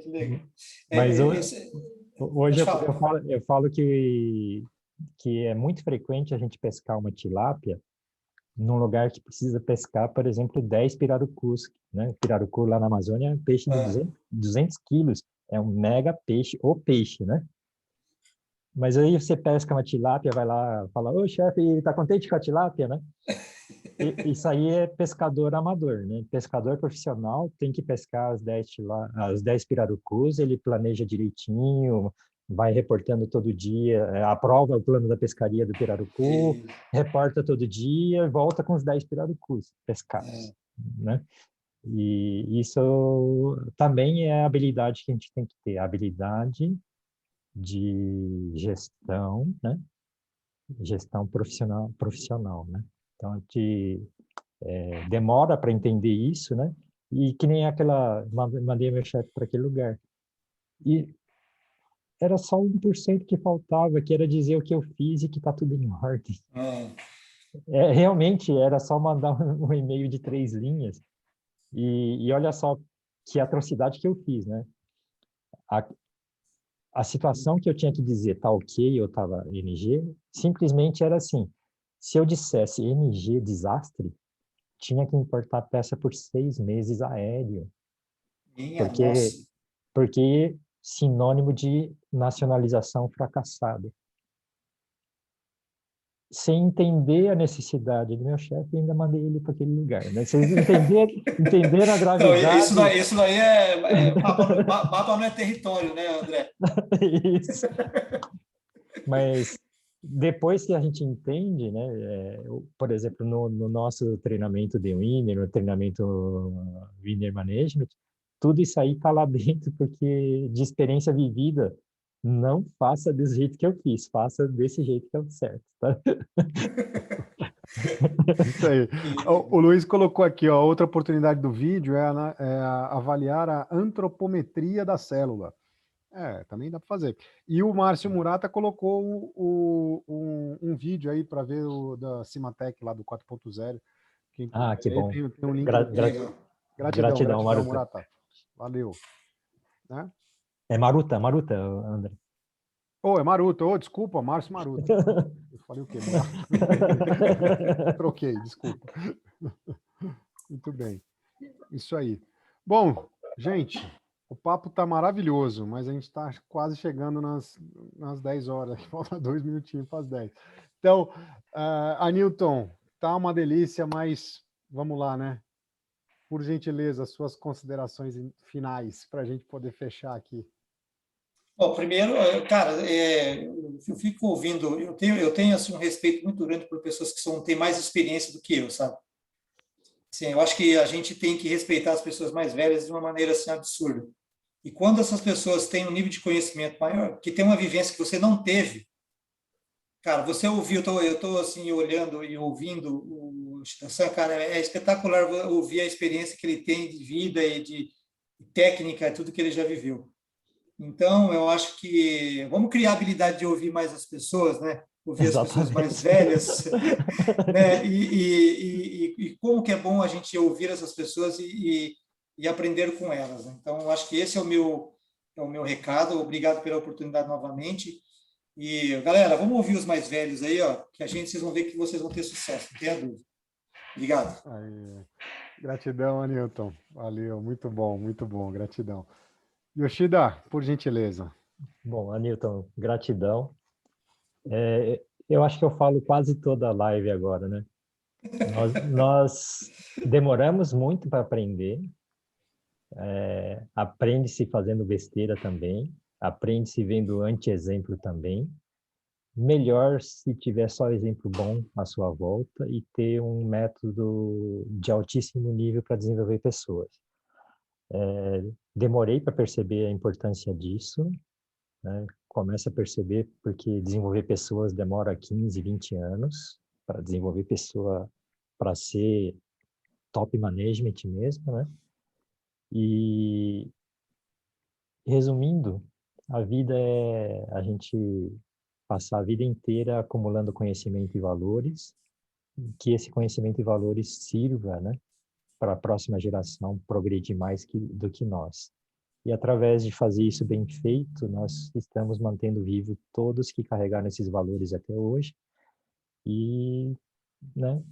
Que legal. Mas hoje Pode falar. eu falo que é muito frequente a gente pescar uma tilápia num lugar que precisa pescar, por exemplo, 10 pirarucus, né? Pirarucu lá na Amazônia é um peixe de 200 quilos, é um mega peixe, o peixe, né? Mas aí você pesca uma tilápia, vai lá, fala, ô chefe, tá contente com a tilápia, né? Isso aí é pescador amador, né? Pescador profissional tem que pescar as 10 pirarucus, ele planeja direitinho, vai reportando todo dia, aprova o plano da pescaria do pirarucu, reporta todo dia, volta com os 10 pirarucus pescados, né? E isso também é a habilidade que a gente tem que ter, a habilidade de gestão, né? Gestão profissional, né? Então, a gente demora para entender isso, né? E que nem mandei meu chefe para aquele lugar. E era só 1% que faltava, que era dizer o que eu fiz e que está tudo em ordem. Realmente, era só mandar um e-mail de 3 linhas. E olha só que atrocidade que eu fiz, né? A situação que eu tinha que dizer tá ok ou estava NG, simplesmente era assim, se eu dissesse NG desastre, tinha que importar a peça por 6 meses aéreo, porque, Nossa. porque sinônimo de nacionalização fracassada. Sem entender a necessidade do meu chefe, ainda mandei ele para aquele lugar. Né? Vocês entenderam a Então, gravidade? isso daí mapa não é território, né, André? Isso. Mas depois que a gente entende, né, por exemplo, no nosso treinamento de Winner, no treinamento Winner Management, tudo isso aí está lá dentro, porque de experiência vivida, não faça desse jeito que eu fiz, faça desse jeito que é o certo, tá? Isso aí. O Luiz colocou aqui, ó, outra oportunidade do vídeo é avaliar a antropometria da célula. Também dá para fazer. E o Márcio Murata colocou um vídeo aí para ver o da Cimatec lá do 4.0. Quem puder, Que bom. tem um link. Gratidão, Maruta. Murata. Valeu. Né? É Maruta, André. É Maruta. Desculpa, Márcio Maruta. Eu falei o quê? Troquei, desculpa. Muito bem. Isso aí. Bom, gente, o papo tá maravilhoso, mas a gente está quase chegando nas 10 horas. Falta 2 minutinhos para as 10. Então, Anilton, tá uma delícia, mas vamos lá, né? Por gentileza, suas considerações finais para a gente poder fechar aqui. Bom, primeiro, cara, eu fico ouvindo, eu tenho assim, um respeito muito grande por pessoas que têm mais experiência do que eu, sabe? Assim, eu acho que a gente tem que respeitar as pessoas mais velhas de uma maneira assim absurda. E quando essas pessoas têm um nível de conhecimento maior, que tem uma vivência que você não teve, cara, você ouviu, eu estou assim olhando e ouvindo o Chitansan, cara, é espetacular ouvir a experiência que ele tem de vida e de técnica, tudo que ele já viveu. Então, eu acho que vamos criar a habilidade de ouvir mais as pessoas, né? Ouvir as pessoas mais velhas, né? E como que é bom a gente ouvir essas pessoas e aprender com elas. Né? Então, eu acho que esse é o meu recado. Obrigado pela oportunidade novamente. E, galera, vamos ouvir os mais velhos aí, ó, que vocês vão ver que vocês vão ter sucesso, não tenha dúvida. Obrigado. Aí. Gratidão, Anilton. Valeu, muito bom, gratidão. Yoshida, por gentileza. Bom, Anilton, gratidão. Eu acho que eu falo quase toda a live agora, né? Nós demoramos muito para aprender, aprende-se fazendo besteira também, aprende-se vendo anti-exemplo também. Melhor se tiver só exemplo bom à sua volta e ter um método de altíssimo nível para desenvolver pessoas. Demorei para perceber a importância disso, né? Começa a perceber porque desenvolver pessoas demora 15, 20 anos para desenvolver pessoa para ser top management mesmo, né? E, resumindo, a vida é a gente passar a vida inteira acumulando conhecimento e valores, que esse conhecimento e valores sirva, né, para a próxima geração progredir mais do que nós. E através de fazer isso bem feito, nós estamos mantendo vivo todos que carregaram esses valores até hoje. E, né,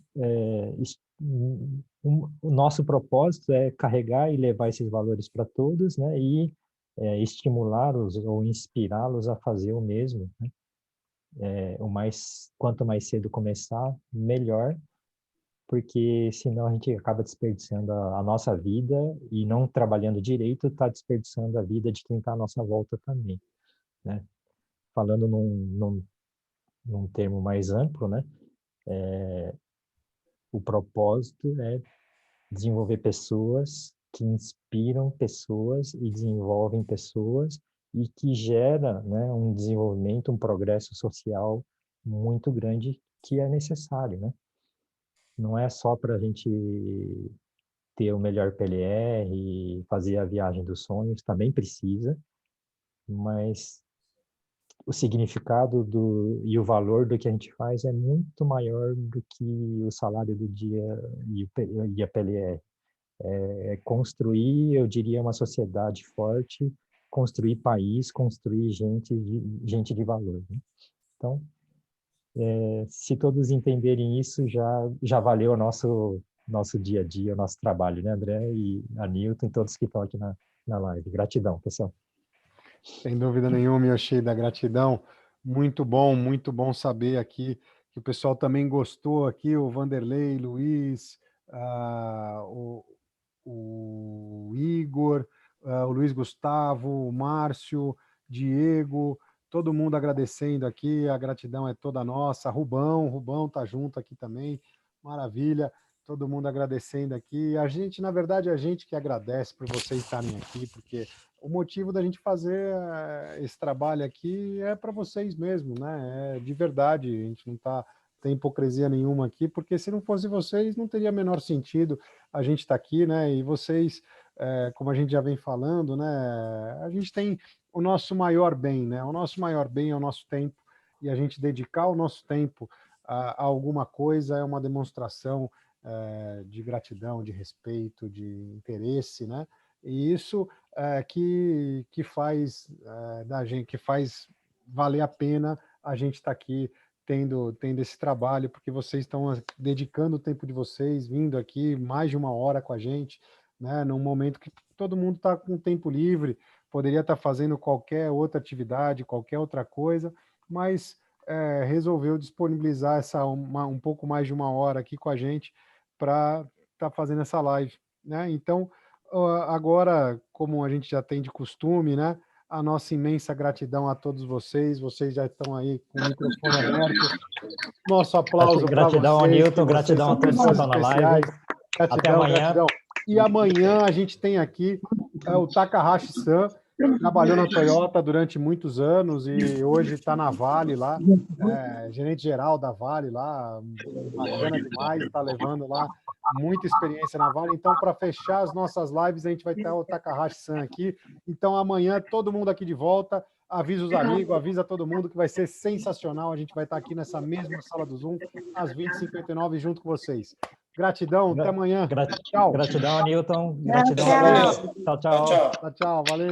o nosso propósito é carregar e levar esses valores para todos, né, e estimulá-los ou inspirá-los a fazer o mesmo, né? Quanto mais cedo começar, melhor, porque senão a gente acaba desperdiçando a nossa vida e não trabalhando direito, está desperdiçando a vida de quem está à nossa volta também, né? Falando num termo mais amplo, né? O propósito é desenvolver pessoas que inspiram pessoas e desenvolvem pessoas e que gera, né, um desenvolvimento, um progresso social muito grande que é necessário, né? Não é só para a gente ter o melhor PLR e fazer a viagem dos sonhos, também precisa, mas o significado e o valor do que a gente faz é muito maior do que o salário do dia e a PLR. É construir, eu diria, uma sociedade forte, construir país, construir gente de valor, né? Então, se todos entenderem isso, já valeu o nosso dia a dia, o nosso trabalho, né, André e Anilton e todos que estão aqui na live. Gratidão, pessoal. Sem dúvida nenhuma, eu achei da gratidão. Muito bom saber aqui que o pessoal também gostou aqui, o Vanderlei, Luiz, o Igor, o Luiz Gustavo, o Márcio, Diego, todo mundo agradecendo aqui, a gratidão é toda nossa. Rubão tá junto aqui também, maravilha, todo mundo agradecendo aqui. A gente, na verdade, a gente que agradece por vocês estarem aqui, porque o motivo da gente fazer esse trabalho aqui é para vocês mesmo, né? É de verdade, a gente não tem hipocrisia nenhuma aqui, porque se não fosse vocês, não teria menor sentido a gente estar aqui, né? E vocês, como a gente já vem falando, né? A gente tem o nosso maior bem, né? O nosso maior bem é o nosso tempo, e a gente dedicar o nosso tempo a alguma coisa é uma demonstração de gratidão, de respeito, de interesse, né? E isso que faz da gente, que faz valer a pena a gente estar aqui tendo esse trabalho, porque vocês estão dedicando o tempo de vocês, vindo aqui mais de 1 hora com a gente, né? Num momento que todo mundo está com tempo livre, poderia estar fazendo qualquer outra atividade, qualquer outra coisa, mas resolveu disponibilizar um pouco mais de 1 hora aqui com a gente para estar fazendo essa live, né? Então, agora, como a gente já tem de costume, né? A nossa imensa gratidão a todos vocês já estão aí com o microfone aberto. Nosso aplauso para vocês. Gratidão, Anilton, gratidão a todos que estão na live. Gratidão, até amanhã. Gratidão. E amanhã a gente tem aqui o Takahashi-san, trabalhou na Toyota durante muitos anos e hoje está na Vale lá, gerente-geral da Vale lá, bacana demais, está levando lá muita experiência na Vale. Então, para fechar as nossas lives, a gente vai ter o Takahashi-san aqui. Então, amanhã, todo mundo aqui de volta. Avisa os amigos, avisa todo mundo que vai ser sensacional. A gente vai estar aqui nessa mesma sala do Zoom, às 20h59, junto com vocês. Gratidão, até amanhã. Tchau. Gratidão, Anilton. Gratidão. Tchau, tchau. tchau. Tchau, valeu.